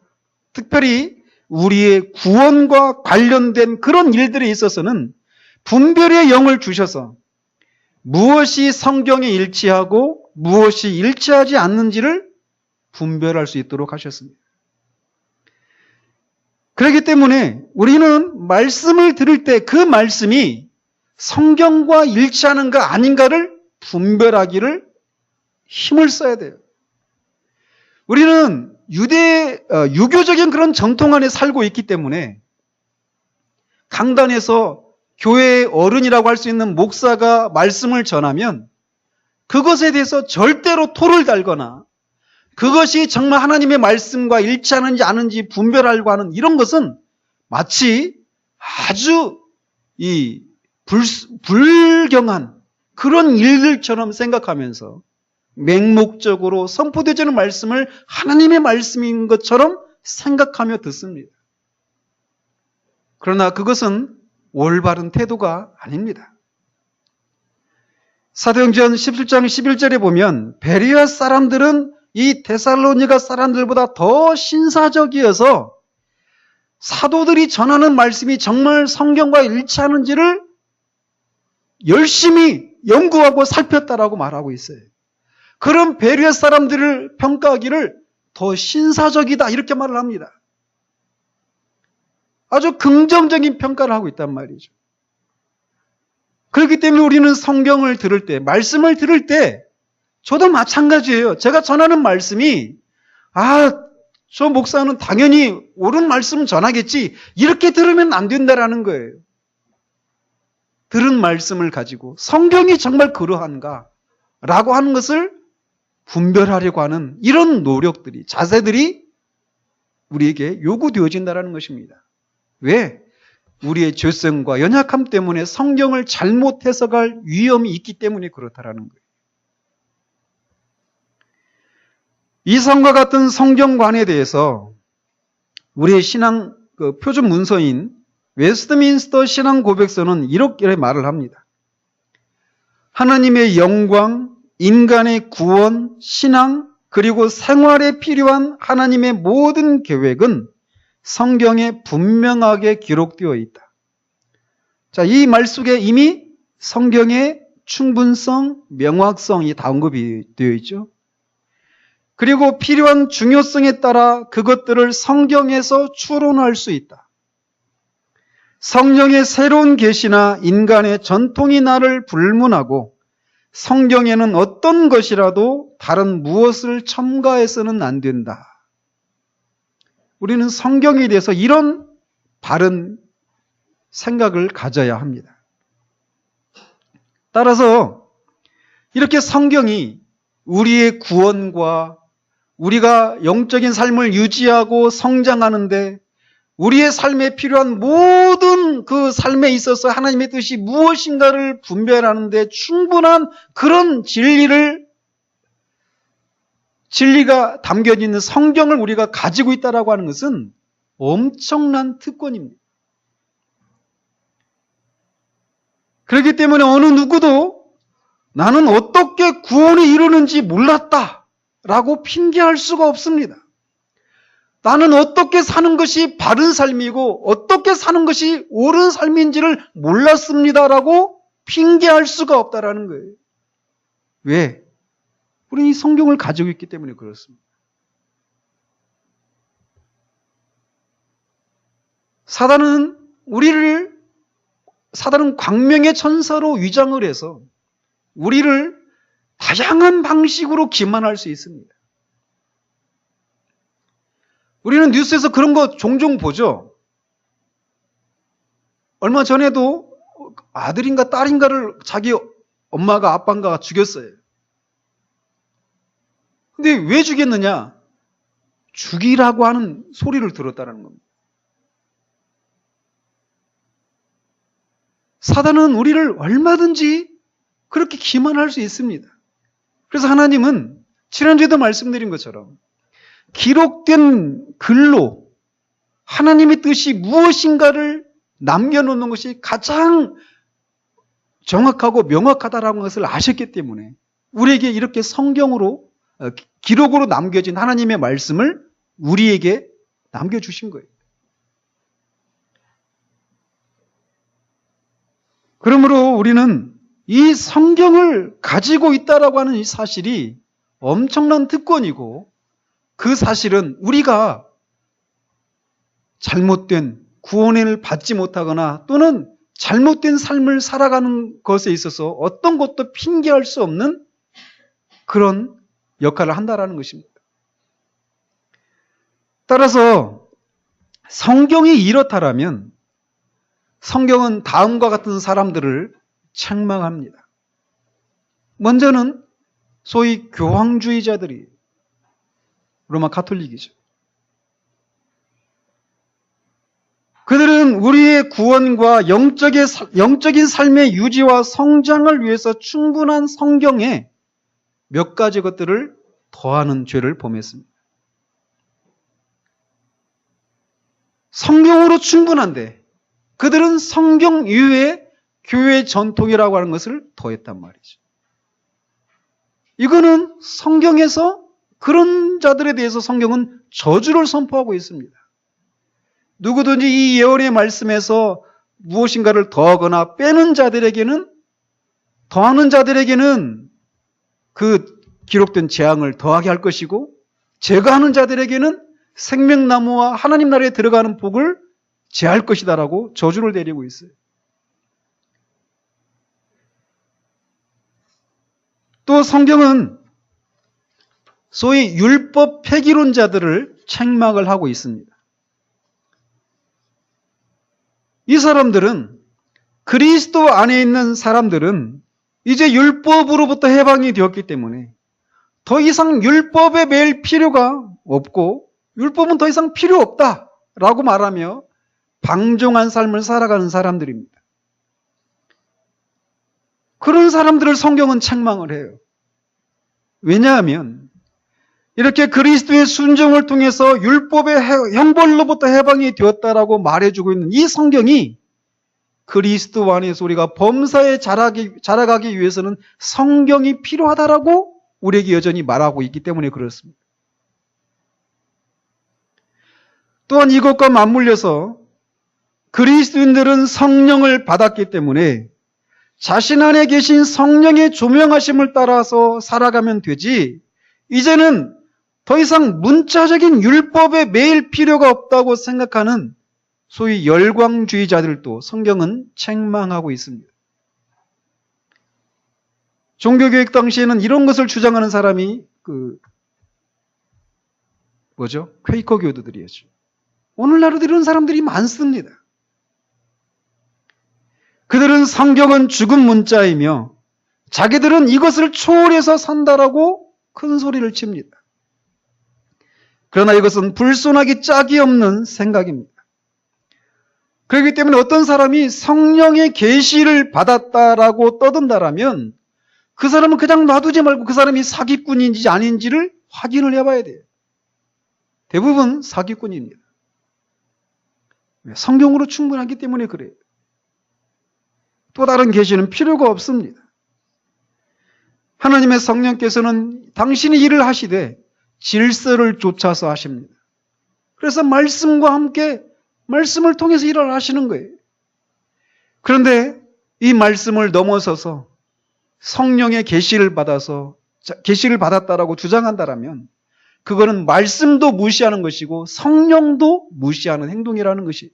특별히 우리의 구원과 관련된 그런 일들에 있어서는 분별의 영을 주셔서 무엇이 성경에 일치하고 무엇이 일치하지 않는지를 분별할 수 있도록 하셨습니다. 그렇기 때문에 우리는 말씀을 들을 때 그 말씀이 성경과 일치하는가 아닌가를 분별하기를 힘을 써야 돼요. 우리는 유교적인 그런 정통 안에 살고 있기 때문에 강단에서 교회의 어른이라고 할 수 있는 목사가 말씀을 전하면 그것에 대해서 절대로 토를 달거나 그것이 정말 하나님의 말씀과 일치하는지 아닌지 분별하려고 하는 이런 것은 마치 아주 불경한 그런 일들처럼 생각하면서 맹목적으로 선포되지 않은 말씀을 하나님의 말씀인 것처럼 생각하며 듣습니다. 그러나 그것은 올바른 태도가 아닙니다. 사도행전 17장 11절에 보면 베레아 사람들은 이 데살로니가 사람들보다 더 신사적이어서 사도들이 전하는 말씀이 정말 성경과 일치하는지를 열심히 연구하고 살폈다라고 말하고 있어요. 그런 베레아 사람들을 평가하기를 더 신사적이다 이렇게 말을 합니다. 아주 긍정적인 평가를 하고 있단 말이죠. 그렇기 때문에 우리는 성경을 들을 때, 말씀을 들을 때 저도 마찬가지예요. 제가 전하는 말씀이 저 목사는 당연히 옳은 말씀 전하겠지 이렇게 들으면 안 된다라는 거예요. 들은 말씀을 가지고 성경이 정말 그러한가 라고 하는 것을 분별하려고 하는 이런 노력들이, 자세들이 우리에게 요구되어진다는 것입니다. 왜? 우리의 죄성과 연약함 때문에 성경을 잘못 해석할 위험이 있기 때문에 그렇다라는 거예요. 이성과 같은 성경관에 대해서 우리의 신앙 표준 문서인 웨스트민스터 신앙 고백서는 이렇게 말을 합니다. 하나님의 영광, 인간의 구원, 신앙, 그리고 생활에 필요한 하나님의 모든 계획은 성경에 분명하게 기록되어 있다. 자, 이 말 속에 이미 성경의 충분성, 명확성이 다 언급이 되어 있죠. 그리고 필요한 중요성에 따라 그것들을 성경에서 추론할 수 있다. 성령의 새로운 계시나 인간의 전통이 나를 불문하고 성경에는 어떤 것이라도 다른 무엇을 첨가해서는 안 된다. 우리는 성경에 대해서 이런 바른 생각을 가져야 합니다. 따라서 이렇게 성경이 우리의 구원과 우리가 영적인 삶을 유지하고 성장하는데 우리의 삶에 필요한 모든 그 삶에 있어서 하나님의 뜻이 무엇인가를 분별하는데 충분한 그런 진리가 담겨져 있는 성경을 우리가 가지고 있다라고 하는 것은 엄청난 특권입니다. 그렇기 때문에 어느 누구도 나는 어떻게 구원에 이르는지 몰랐다라고 핑계할 수가 없습니다. 나는 어떻게 사는 것이 바른 삶이고 어떻게 사는 것이 옳은 삶인지를 몰랐습니다라고 핑계할 수가 없다라는 거예요. 왜? 우리는 이 성경을 가지고 있기 때문에 그렇습니다. 사단은 광명의 천사로 위장을 해서 우리를 다양한 방식으로 기만할 수 있습니다. 우리는 뉴스에서 그런 거 종종 보죠. 얼마 전에도 아들인가 딸인가를 자기 엄마가 아빠가 죽였어요. 근데 왜 죽였느냐? 죽이라고 하는 소리를 들었다는 겁니다. 사단은 우리를 얼마든지 그렇게 기만할 수 있습니다. 그래서 하나님은 지난주에도 말씀드린 것처럼 기록된 글로 하나님의 뜻이 무엇인가를 남겨놓는 것이 가장 정확하고 명확하다라는 것을 아셨기 때문에 우리에게 이렇게 성경으로 기록으로 남겨진 하나님의 말씀을 우리에게 남겨주신 거예요. 그러므로 우리는 이 성경을 가지고 있다라고 하는 이 사실이 엄청난 특권이고 그 사실은 우리가 잘못된 구원을 받지 못하거나 또는 잘못된 삶을 살아가는 것에 있어서 어떤 것도 핑계할 수 없는 그런 역할을 한다라는 것입니다. 따라서 성경이 이렇다라면 성경은 다음과 같은 사람들을 책망합니다. 먼저는 소위 교황주의자들이 로마 가톨릭이죠. 그들은 우리의 구원과 영적인 삶의 유지와 성장을 위해서 충분한 성경에 몇 가지 것들을 더하는 죄를 범했습니다. 성경으로 충분한데 그들은 성경 이외에 교회 전통이라고 하는 것을 더했단 말이죠. 이거는 성경에서 그런 자들에 대해서 성경은 저주를 선포하고 있습니다. 누구든지 이 예언의 말씀에서 무엇인가를 더하거나 빼는 자들에게는 더하는 자들에게는 그 기록된 재앙을 더하게 할 것이고 제거하는 자들에게는 생명나무와 하나님 나라에 들어가는 복을 제할 것이다라고 저주를 내리고 있어요. 또 성경은 소위 율법 폐기론자들을 책망을 하고 있습니다. 이 사람들은 그리스도 안에 있는 사람들은 이제 율법으로부터 해방이 되었기 때문에 더 이상 율법에 매일 필요가 없고 율법은 더 이상 필요 없다라고 말하며 방종한 삶을 살아가는 사람들입니다. 그런 사람들을 성경은 책망을 해요. 왜냐하면 이렇게 그리스도의 순종을 통해서 율법의 형벌로부터 해방이 되었다라고 말해주고 있는 이 성경이 그리스도 안에서 우리가 범사에 자라가기 위해서는 성경이 필요하다라고 우리에게 여전히 말하고 있기 때문에 그렇습니다. 또한 이것과 맞물려서 그리스도인들은 성령을 받았기 때문에 자신 안에 계신 성령의 조명하심을 따라서 살아가면 되지 이제는 더 이상 문자적인 율법에 매일 필요가 없다고 생각하는 소위 열광주의자들도 성경은 책망하고 있습니다. 종교교육 당시에는 이런 것을 주장하는 사람이 퀘이커 교도들이었죠. 오늘날에도 이런 사람들이 많습니다. 그들은 성경은 죽은 문자이며 자기들은 이것을 초월해서 산다라고 큰 소리를 칩니다. 그러나 이것은 불손하기 짝이 없는 생각입니다. 그렇기 때문에 어떤 사람이 성령의 계시를 받았다라고 떠든다라면 그 사람은 그냥 놔두지 말고 그 사람이 사기꾼인지 아닌지를 확인을 해봐야 돼요. 대부분 사기꾼입니다. 성경으로 충분하기 때문에 그래요. 또 다른 계시는 필요가 없습니다. 하나님의 성령께서는 당신이 일을 하시되 질서를 쫓아서 하십니다. 그래서 말씀과 함께 말씀을 통해서 일을 하시는 거예요. 그런데 이 말씀을 넘어서서 성령의 계시를 받았다라고 주장한다라면 그거는 말씀도 무시하는 것이고 성령도 무시하는 행동이라는 것이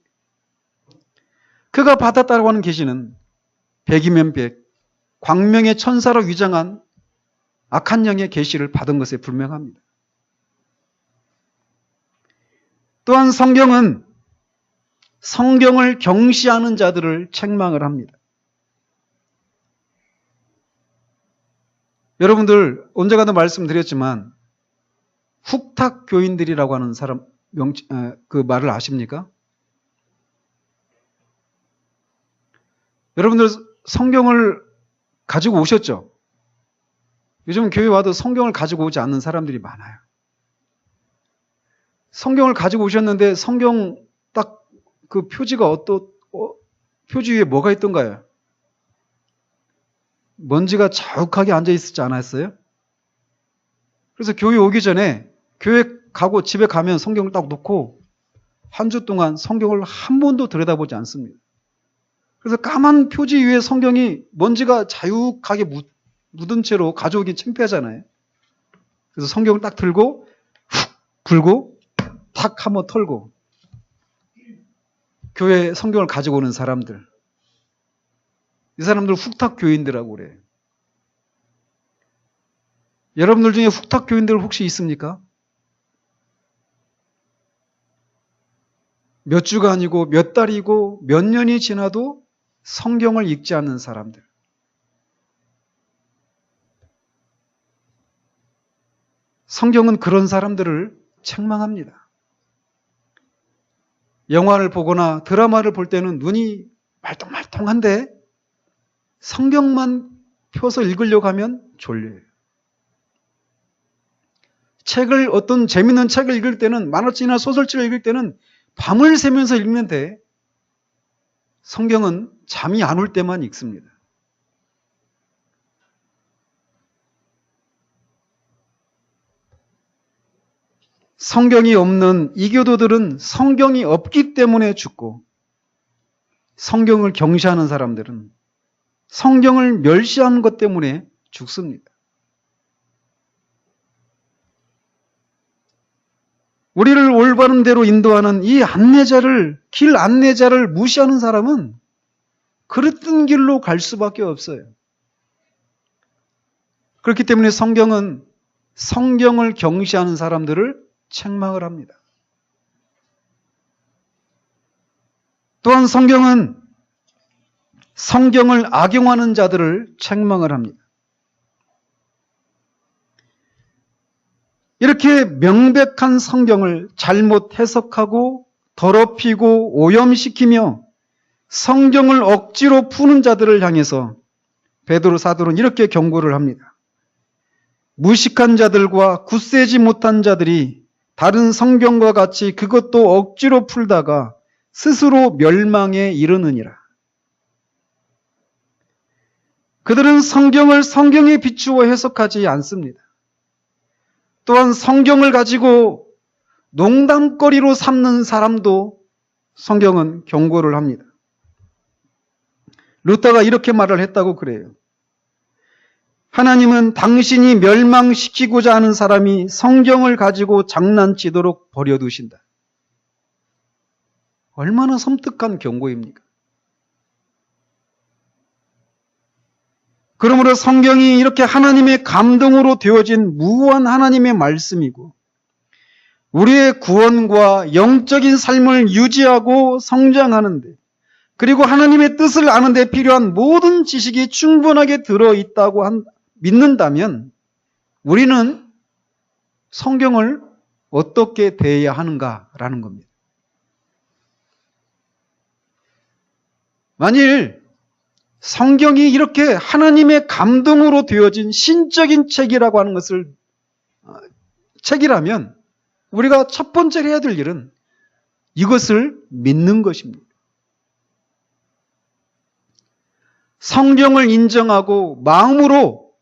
그가 받았다라고 하는 계시는 백이면 백, 광명의 천사로 위장한 악한 영의 계시를 받은 것에 불명합니다. 또한 성경은 성경을 경시하는 자들을 책망을 합니다. 여러분들 언제가도 말씀드렸지만 훅탁 교인들이라고 하는 사람 그 말을 아십니까? 여러분들 성경을 가지고 오셨죠? 요즘 교회 와도 성경을 가지고 오지 않는 사람들이 많아요. 성경을 가지고 오셨는데 성경 딱 그 표지가 표지 위에 뭐가 있던가요? 먼지가 자욱하게 앉아 있지 않았어요? 그래서 교회 오기 전에 교회 가고 집에 가면 성경을 딱 놓고 한 주 동안 성경을 한 번도 들여다보지 않습니다. 그래서 까만 표지 위에 성경이 먼지가 자욱하게 묻은 채로 가져오기 창피하잖아요. 그래서 성경을 딱 들고 훅 불고 탁 한번 털고 교회 성경을 가지고 오는 사람들, 이 사람들 훅탁 교인들이라고 그래요. 여러분들 중에 훅탁 교인들 혹시 있습니까? 몇 주가 아니고 몇 달이고 몇 년이 지나도 성경을 읽지 않는 사람들. 성경은 그런 사람들을 책망합니다. 영화를 보거나 드라마를 볼 때는 눈이 말똥말똥한데 성경만 펴서 읽으려고 하면 졸려요. 어떤 재밌는 책을 읽을 때는 만화책이나 소설책을 읽을 때는 밤을 새면서 읽는데 성경은 잠이 안 올 때만 읽습니다. 성경이 없는 이교도들은 성경이 없기 때문에 죽고 성경을 경시하는 사람들은 성경을 멸시하는 것 때문에 죽습니다. 우리를 올바른 대로 인도하는 이 안내자를, 길 안내자를 무시하는 사람은 그릇된 길로 갈 수밖에 없어요. 그렇기 때문에 성경은 성경을 경시하는 사람들을 책망을 합니다. 또한 성경은 성경을 악용하는 자들을 책망을 합니다. 이렇게 명백한 성경을 잘못 해석하고 더럽히고 오염시키며 성경을 억지로 푸는 자들을 향해서 베드로 사도는 이렇게 경고를 합니다. 무식한 자들과 굳세지 못한 자들이 다른 성경과 같이 그것도 억지로 풀다가 스스로 멸망에 이르느니라. 그들은 성경을 성경에 비추어 해석하지 않습니다. 또한 성경을 가지고 농담거리로 삼는 사람도 성경은 경고를 합니다. 루터가 이렇게 말을 했다고 그래요. 하나님은 당신이 멸망시키고자 하는 사람이 성경을 가지고 장난치도록 버려두신다. 얼마나 섬뜩한 경고입니까? 그러므로 성경이 이렇게 하나님의 감동으로 되어진 무한 하나님의 말씀이고 우리의 구원과 영적인 삶을 유지하고 성장하는데 그리고 하나님의 뜻을 아는 데 필요한 모든 지식이 충분하게 들어있다고 믿는다면 우리는 성경을 어떻게 대해야 하는가라는 겁니다. 만일 성경이 이렇게 하나님의 감동으로 되어진 신적인 책이라고 하는 것을 책이라면 우리가 첫 번째로 해야 될 일은 이것을 믿는 것입니다. 성경을 인정하고 마음으로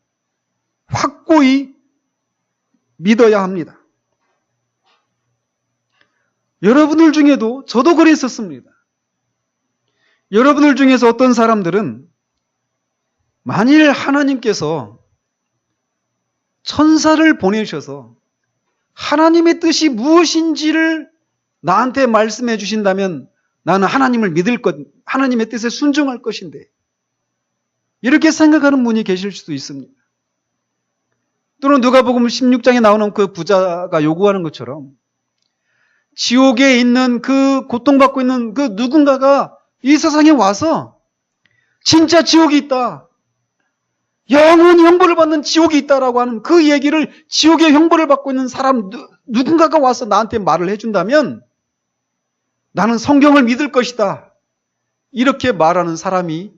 확고히 믿어야 합니다. 여러분들 중에도 저도 그랬었습니다. 여러분들 중에서 어떤 사람들은 만일 하나님께서 천사를 보내셔서 하나님의 뜻이 무엇인지를 나한테 말씀해 주신다면 나는 하나님을 믿을 것, 하나님의 뜻에 순종할 것인데 이렇게 생각하는 분이 계실 수도 있습니다. 또는 누가복음 16장에 나오는 그 부자가 요구하는 것처럼 지옥에 있는 그 고통받고 있는 그 누군가가 이 세상에 와서 진짜 지옥이 있다. 영원히 형벌을 받는 지옥이 있다라고 하는 그 얘기를 지옥의 형벌을 받고 있는 사람 누군가가 와서 나한테 말을 해준다면 나는 성경을 믿을 것이다. 이렇게 말하는 사람이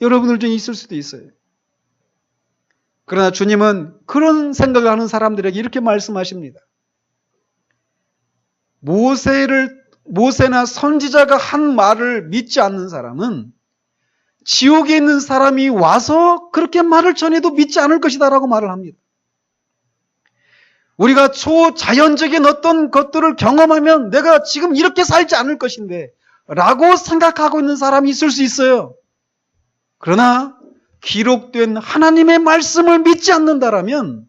여러분들 중에 있을 수도 있어요. 그러나 주님은 그런 생각을 하는 사람들에게 이렇게 말씀하십니다. 모세나 선지자가 한 말을 믿지 않는 사람은 지옥에 있는 사람이 와서 그렇게 말을 전해도 믿지 않을 것이다 라고 말을 합니다. 우리가 초자연적인 어떤 것들을 경험하면 내가 지금 이렇게 살지 않을 것인데 라고 생각하고 있는 사람이 있을 수 있어요. 그러나 기록된 하나님의 말씀을 믿지 않는다라면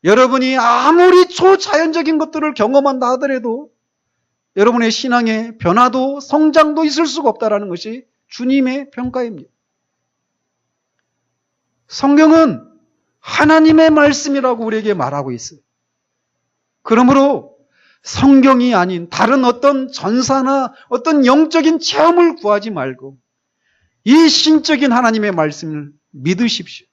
여러분이 아무리 초자연적인 것들을 경험한다 하더라도 여러분의 신앙의 변화도 성장도 있을 수가 없다라는 것이 주님의 평가입니다. 성경은 하나님의 말씀이라고 우리에게 말하고 있어요. 그러므로 성경이 아닌 다른 어떤 전사나 어떤 영적인 체험을 구하지 말고 이 신적인 하나님의 말씀을 믿으십시오.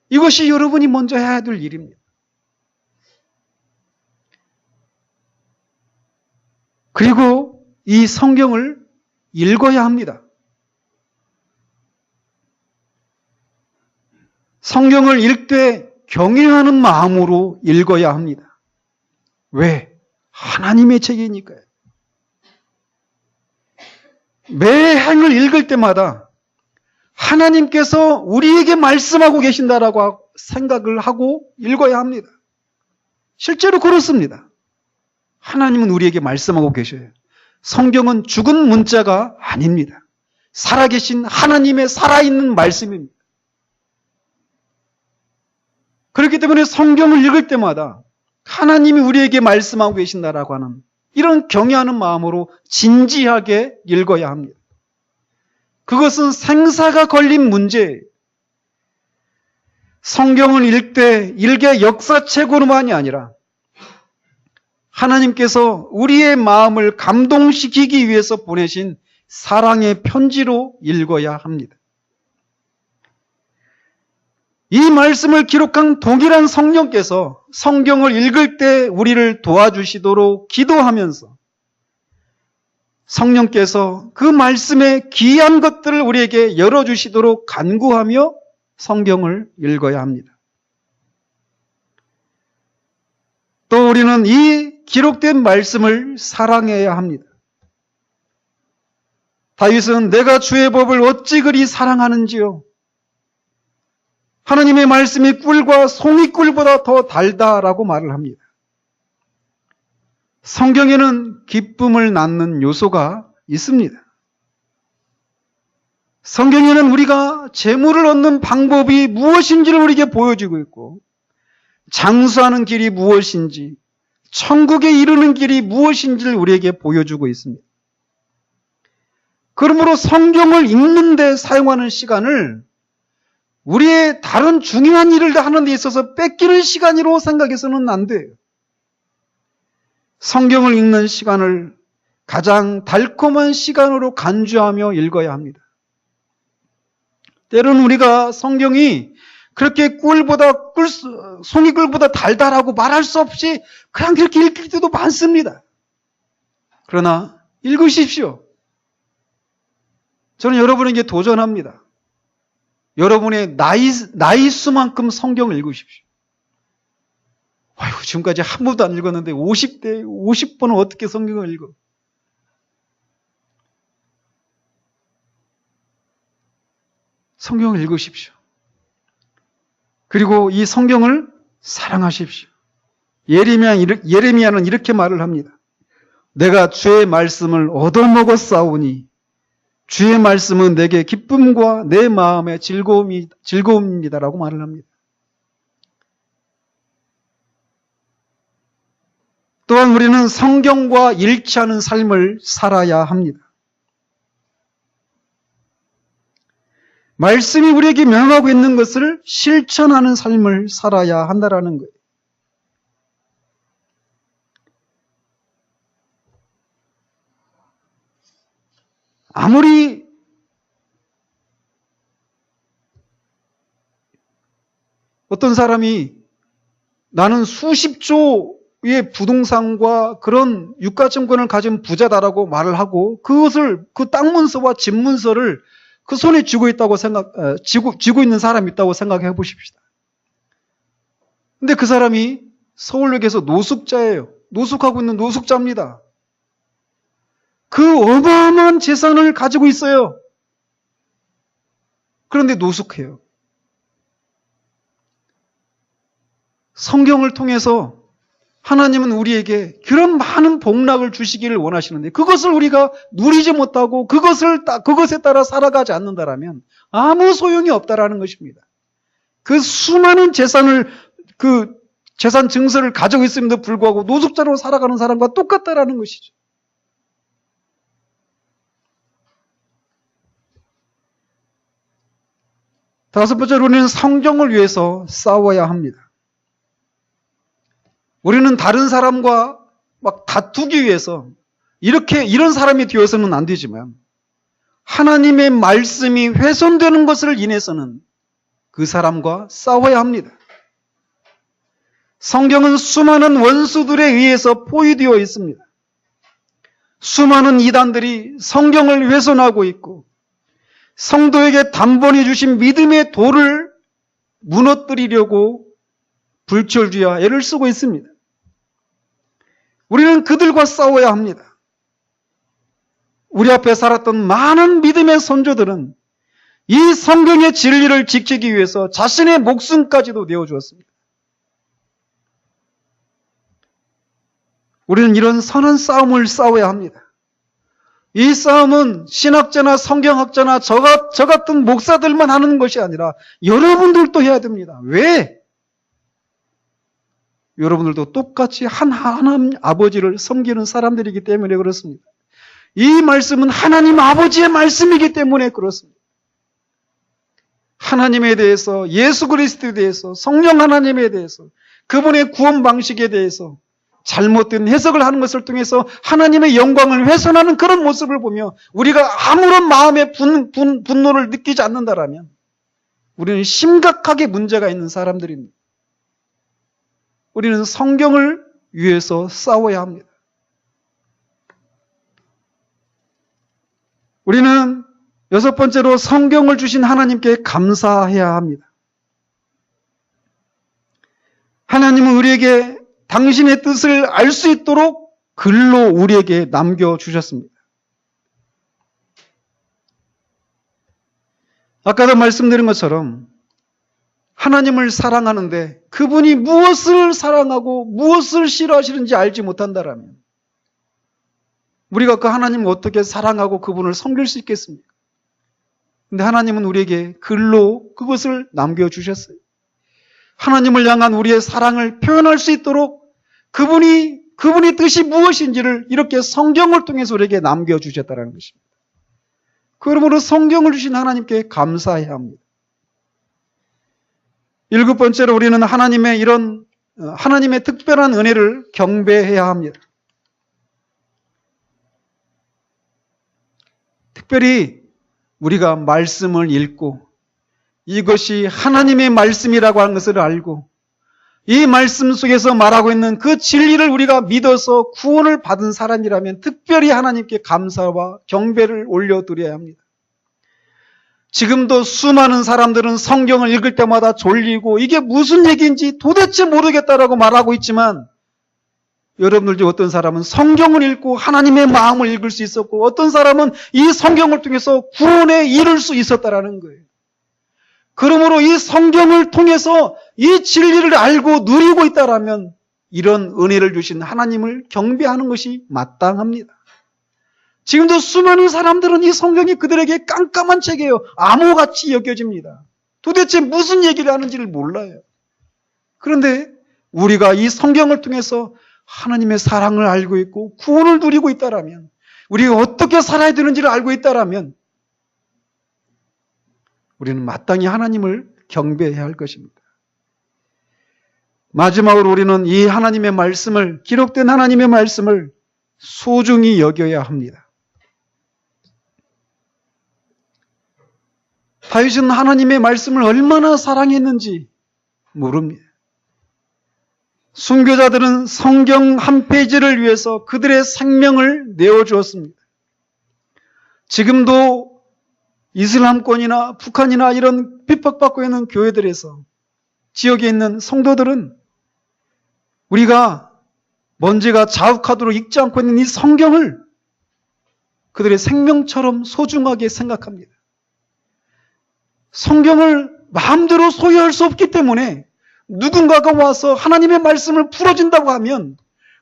이것이 여러분이 먼저 해야 될 일입니다. 그리고 이 성경을 읽어야 합니다. 성경을 읽되 경외하는 마음으로 읽어야 합니다. 왜? 하나님의 책이니까요. 매 행을 읽을 때마다 하나님께서 우리에게 말씀하고 계신다라고 생각을 하고 읽어야 합니다. 실제로 그렇습니다. 하나님은 우리에게 말씀하고 계셔요. 성경은 죽은 문자가 아닙니다. 살아계신 하나님의 살아있는 말씀입니다. 그렇기 때문에 성경을 읽을 때마다 하나님이 우리에게 말씀하고 계신다라고 하는 이런 경외하는 마음으로 진지하게 읽어야 합니다. 그것은 생사가 걸린 문제예요. 성경을 읽을 때 일개 역사책으로만이 아니라 하나님께서 우리의 마음을 감동시키기 위해서 보내신 사랑의 편지로 읽어야 합니다. 이 말씀을 기록한 동일한 성령께서 성경을 읽을 때 우리를 도와주시도록 기도하면서 성령께서 그 말씀의 귀한 것들을 우리에게 열어주시도록 간구하며 성경을 읽어야 합니다. 또 우리는 이 기록된 말씀을 사랑해야 합니다. 다윗은 내가 주의 법을 어찌 그리 사랑하는지요. 하나님의 말씀이 꿀과 송이꿀보다 더 달다라고 말을 합니다. 성경에는 기쁨을 낳는 요소가 있습니다. 성경에는 우리가 재물을 얻는 방법이 무엇인지를 우리에게 보여주고 있고, 장수하는 길이 무엇인지, 천국에 이르는 길이 무엇인지를 우리에게 보여주고 있습니다. 그러므로 성경을 읽는 데 사용하는 시간을 우리의 다른 중요한 일을 하는 데 있어서 뺏기는 시간으로 생각해서는 안 돼요. 성경을 읽는 시간을 가장 달콤한 시간으로 간주하며 읽어야 합니다. 때로는 우리가 성경이 그렇게 송이꿀보다 달달하고 말할 수 없이 그냥 그렇게 읽힐 때도 많습니다. 그러나 읽으십시오. 저는 여러분에게 도전합니다. 여러분의 나이 수만큼 성경을 읽으십시오. 아이고, 지금까지 한 번도 안 읽었는데 50번은 어떻게 성경을 읽어? 성경을 읽으십시오. 그리고 이 성경을 사랑하십시오. 예레미야는 이렇게 말을 합니다. 내가 주의 말씀을 얻어먹었사오니 주의 말씀은 내게 기쁨과 내 마음의 즐거움입니다라고 말을 합니다. 또한 우리는 성경과 일치하는 삶을 살아야 합니다. 말씀이 우리에게 명하고 있는 것을 실천하는 삶을 살아야 한다라는 거예요. 아무리 어떤 사람이 나는 수십 조의 부동산과 그런 유가증권을 가진 부자다라고 말을 하고 그것을 그 땅 문서와 집 문서를 그 손에 쥐고 있는 사람이 있다고 생각해 보십시다. 근데 그 사람이 서울역에서 노숙자예요. 노숙하고 있는 노숙자입니다. 그 어마어마한 재산을 가지고 있어요. 그런데 노숙해요. 성경을 통해서 하나님은 우리에게 그런 많은 복락을 주시기를 원하시는데 그것을 우리가 누리지 못하고 그것에 따라 살아가지 않는다라면 아무 소용이 없다라는 것입니다. 그 수많은 그 재산 증서를 가지고 있음에도 불구하고 노숙자로 살아가는 사람과 똑같다라는 것이죠. 다섯 번째로 우리는 성경을 위해서 싸워야 합니다. 우리는 다른 사람과 막 다투기 위해서 이런 사람이 되어서는 안 되지만 하나님의 말씀이 훼손되는 것을 인해서는 그 사람과 싸워야 합니다. 성경은 수많은 원수들에 의해서 포위되어 있습니다. 수많은 이단들이 성경을 훼손하고 있고 성도에게 단번에 주신 믿음의 도를 무너뜨리려고 불철주야 애를 쓰고 있습니다. 우리는 그들과 싸워야 합니다. 우리 앞에 살았던 많은 믿음의 선조들은 이 성경의 진리를 지키기 위해서 자신의 목숨까지도 내어주었습니다. 우리는 이런 선한 싸움을 싸워야 합니다. 이 싸움은 신학자나 성경학자나 저 같은 목사들만 하는 것이 아니라 여러분들도 해야 됩니다. 왜? 여러분들도 똑같이 하나님 아버지를 섬기는 사람들이기 때문에 그렇습니다. 이 말씀은 하나님 아버지의 말씀이기 때문에 그렇습니다. 하나님에 대해서, 예수 그리스도에 대해서, 성령 하나님에 대해서, 그분의 구원 방식에 대해서 잘못된 해석을 하는 것을 통해서 하나님의 영광을 훼손하는 그런 모습을 보며 우리가 아무런 마음의 분노를 느끼지 않는다라면 우리는 심각하게 문제가 있는 사람들입니다. 우리는 성경을 위해서 싸워야 합니다. 우리는 여섯 번째로 성경을 주신 하나님께 감사해야 합니다. 하나님은 우리에게 당신의 뜻을 알 수 있도록 글로 우리에게 남겨주셨습니다. 아까도 말씀드린 것처럼 하나님을 사랑하는데 그분이 무엇을 사랑하고 무엇을 싫어하시는지 알지 못한다라면 우리가 그 하나님을 어떻게 사랑하고 그분을 섬길 수 있겠습니까? 근데 하나님은 우리에게 글로 그것을 남겨주셨어요. 하나님을 향한 우리의 사랑을 표현할 수 있도록 그분이 뜻이 무엇인지를 이렇게 성경을 통해서 우리에게 남겨주셨다는 것입니다. 그러므로 성경을 주신 하나님께 감사해야 합니다. 일곱 번째로 우리는 하나님의 특별한 은혜를 경배해야 합니다. 특별히 우리가 말씀을 읽고 이것이 하나님의 말씀이라고 하는 것을 알고 이 말씀 속에서 말하고 있는 그 진리를 우리가 믿어서 구원을 받은 사람이라면 특별히 하나님께 감사와 경배를 올려드려야 합니다. 지금도 수많은 사람들은 성경을 읽을 때마다 졸리고 이게 무슨 얘기인지 도대체 모르겠다라고 말하고 있지만 여러분들 중 어떤 사람은 성경을 읽고 하나님의 마음을 읽을 수 있었고 어떤 사람은 이 성경을 통해서 구원에 이를 수 있었다라는 거예요. 그러므로 이 성경을 통해서 이 진리를 알고 누리고 있다라면 이런 은혜를 주신 하나님을 경배하는 것이 마땅합니다. 지금도 수많은 사람들은 이 성경이 그들에게 깜깜한 책이에요. 암호같이 여겨집니다. 도대체 무슨 얘기를 하는지를 몰라요. 그런데 우리가 이 성경을 통해서 하나님의 사랑을 알고 있고 구원을 누리고 있다라면 우리가 어떻게 살아야 되는지를 알고 있다라면 우리는 마땅히 하나님을 경배해야 할 것입니다. 마지막으로 우리는 이 하나님의 말씀을, 기록된 하나님의 말씀을 소중히 여겨야 합니다. 다윗은 하나님의 말씀을 얼마나 사랑했는지 모릅니다. 순교자들은 성경 한 페이지를 위해서 그들의 생명을 내어주었습니다. 지금도 이슬람권이나 북한이나 이런 핍박받고 있는 교회들에서 지역에 있는 성도들은 우리가 먼지가 자욱하도록 읽지 않고 있는 이 성경을 그들의 생명처럼 소중하게 생각합니다. 성경을 마음대로 소유할 수 없기 때문에 누군가가 와서 하나님의 말씀을 풀어준다고 하면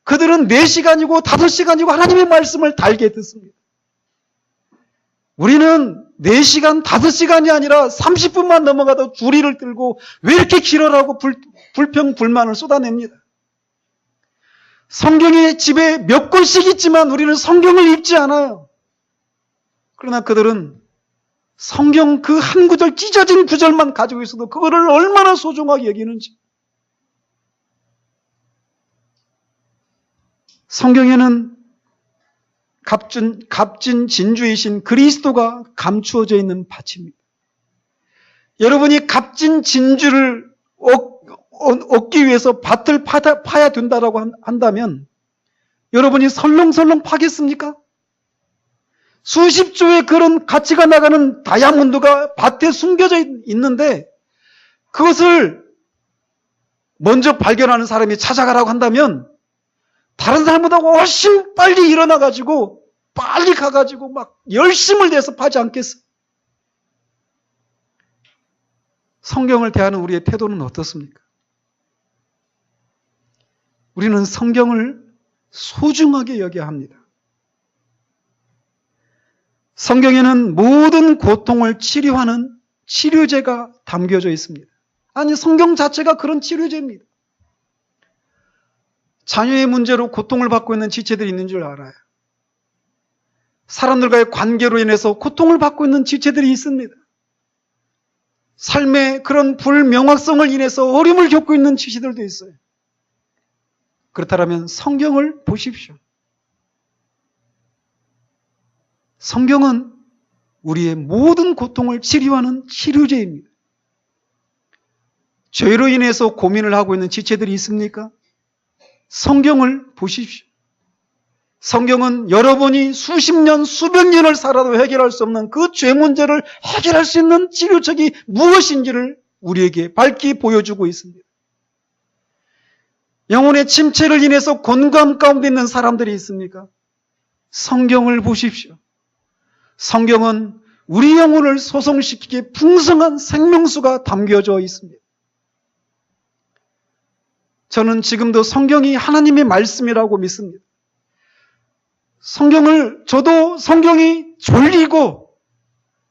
그들은 4시간이고 5시간이고 하나님의 말씀을 달게 듣습니다. 우리는 4시간, 5시간이 아니라 30분만 넘어가도 주리를 들고 왜 이렇게 길어라고 불평, 불만을 쏟아냅니다. 성경이 집에 몇 권씩 있지만 우리는 성경을 읽지 않아요. 그러나 그들은 성경 그 한 구절, 찢어진 구절만 가지고 있어도 그거를 얼마나 소중하게 여기는지. 성경에는 값진 진주이신 그리스도가 감추어져 있는 바치입니다. 여러분이 값진 진주를 얻기 위해서 밭을 파야 된다라고 한다면 여러분이 설렁설렁 파겠습니까? 수십 조의 그런 가치가 나가는 다이아몬드가 밭에 숨겨져 있는데 그것을 먼저 발견하는 사람이 찾아가라고 한다면 다른 사람보다 훨씬 빨리 일어나가지고 빨리 가가지고 막 열심을 내서 파지 않겠어요? 성경을 대하는 우리의 태도는 어떻습니까? 우리는 성경을 소중하게 여겨야 합니다. 성경에는 모든 고통을 치료하는 치료제가 담겨져 있습니다. 아니, 성경 자체가 그런 치료제입니다. 자녀의 문제로 고통을 받고 있는 지체들이 있는 줄 알아요. 사람들과의 관계로 인해서 고통을 받고 있는 지체들이 있습니다. 삶의 그런 불명확성을 인해서 어려움을 겪고 있는 지체들도 있어요. 그렇다면 성경을 보십시오. 성경은 우리의 모든 고통을 치료하는 치료제입니다. 죄로 인해서 고민을 하고 있는 지체들이 있습니까? 성경을 보십시오. 성경은 여러분이 수십 년, 수백 년을 살아도 해결할 수 없는 그 죄 문제를 해결할 수 있는 치료책이 무엇인지를 우리에게 밝히 보여주고 있습니다. 영혼의 침체를 인해서 곤감 가운데 있는 사람들이 있습니까? 성경을 보십시오. 성경은 우리 영혼을 소성시키기에 풍성한 생명수가 담겨져 있습니다. 저는 지금도 성경이 하나님의 말씀이라고 믿습니다. 저도 성경이 졸리고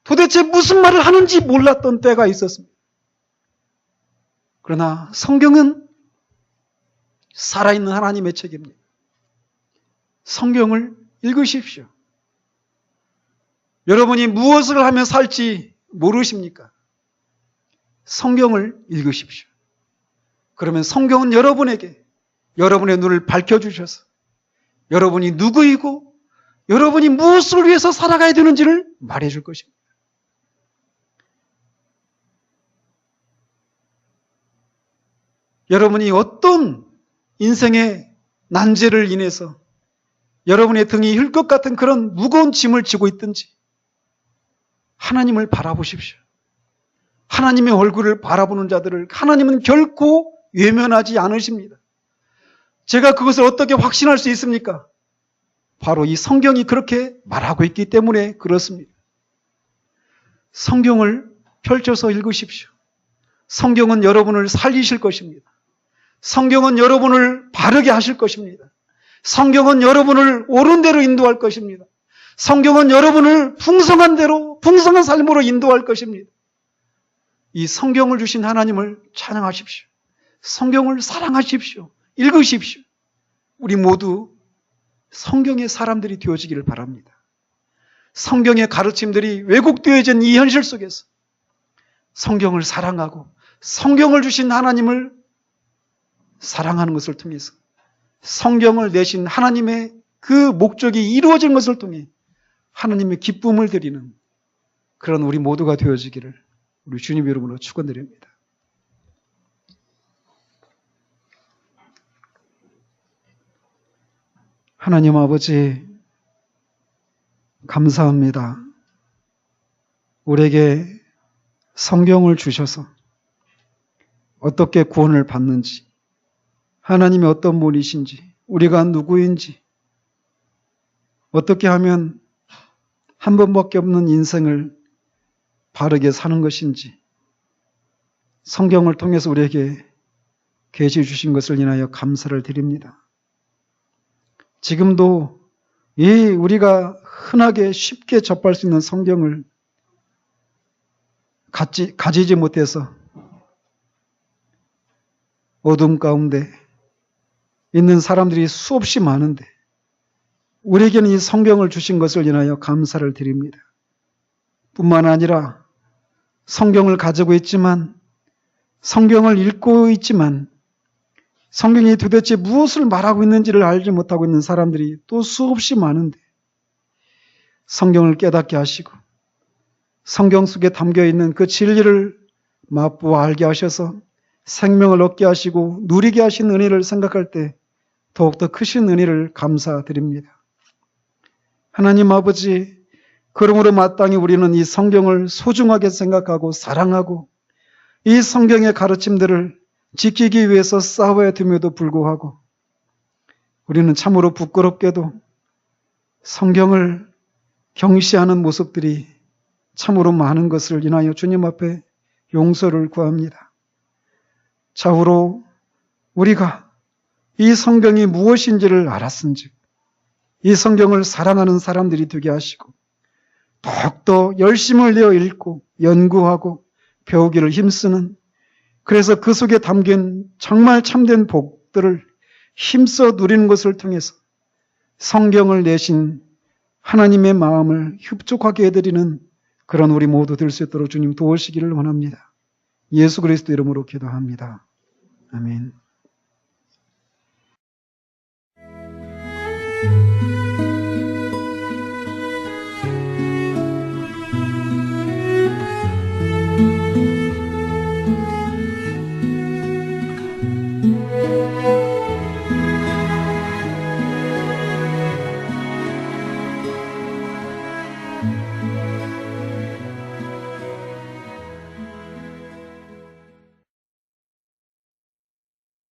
도대체 무슨 말을 하는지 몰랐던 때가 있었습니다. 그러나 성경은 살아있는 하나님의 책입니다. 성경을 읽으십시오. 여러분이 무엇을 하며 살지 모르십니까? 성경을 읽으십시오. 그러면 성경은 여러분에게 여러분의 눈을 밝혀주셔서 여러분이 누구이고 여러분이 무엇을 위해서 살아가야 되는지를 말해줄 것입니다. 여러분이 어떤 인생의 난제를 인해서 여러분의 등이 힐 것 같은 그런 무거운 짐을 지고 있든지 하나님을 바라보십시오. 하나님의 얼굴을 바라보는 자들을 하나님은 결코 외면하지 않으십니다. 제가 그것을 어떻게 확신할 수 있습니까? 바로 이 성경이 그렇게 말하고 있기 때문에 그렇습니다. 성경을 펼쳐서 읽으십시오. 성경은 여러분을 살리실 것입니다. 성경은 여러분을 바르게 하실 것입니다. 성경은 여러분을 옳은 대로 인도할 것입니다. 성경은 여러분을 풍성한 대로, 풍성한 삶으로 인도할 것입니다. 이 성경을 주신 하나님을 찬양하십시오. 성경을 사랑하십시오. 읽으십시오. 우리 모두 성경의 사람들이 되어지기를 바랍니다. 성경의 가르침들이 왜곡되어진 이 현실 속에서 성경을 사랑하고 성경을 주신 하나님을 사랑하는 것을 통해서 성경을 내신 하나님의 그 목적이 이루어진 것을 통해 하나님의 기쁨을 드리는 그런 우리 모두가 되어지기를 우리 주님 이름으로 축원드립니다. 하나님 아버지, 감사합니다. 우리에게 성경을 주셔서 어떻게 구원을 받는지, 하나님이 어떤 분이신지, 우리가 누구인지, 어떻게 하면 한 번밖에 없는 인생을 바르게 사는 것인지 성경을 통해서 우리에게 계시해 주신 것을 인하여 감사를 드립니다. 지금도 이 우리가 흔하게 쉽게 접할 수 있는 성경을 가지지 못해서 어둠 가운데 있는 사람들이 수없이 많은데 우리에게는 이 성경을 주신 것을 인하여 감사를 드립니다. 뿐만 아니라 성경을 가지고 있지만 성경을 읽고 있지만 성경이 도대체 무엇을 말하고 있는지를 알지 못하고 있는 사람들이 또 수없이 많은데 성경을 깨닫게 하시고 성경 속에 담겨있는 그 진리를 맛보아 알게 하셔서 생명을 얻게 하시고 누리게 하신 은혜를 생각할 때 더욱더 크신 은혜를 감사드립니다. 하나님 아버지, 그러므로 마땅히 우리는 이 성경을 소중하게 생각하고 사랑하고 이 성경의 가르침들을 지키기 위해서 싸워야 됨에도 불구하고 우리는 참으로 부끄럽게도 성경을 경시하는 모습들이 참으로 많은 것을 인하여 주님 앞에 용서를 구합니다. 차후로 우리가 이 성경이 무엇인지를 알았은즉 이 성경을 사랑하는 사람들이 되게 하시고 더욱더 열심을 내어 읽고 연구하고 배우기를 힘쓰는, 그래서 그 속에 담긴 정말 참된 복들을 힘써 누리는 것을 통해서 성경을 내신 하나님의 마음을 흡족하게 해드리는 그런 우리 모두 될 수 있도록 주님 도우시기를 원합니다. 예수 그리스도 이름으로 기도합니다. 아멘.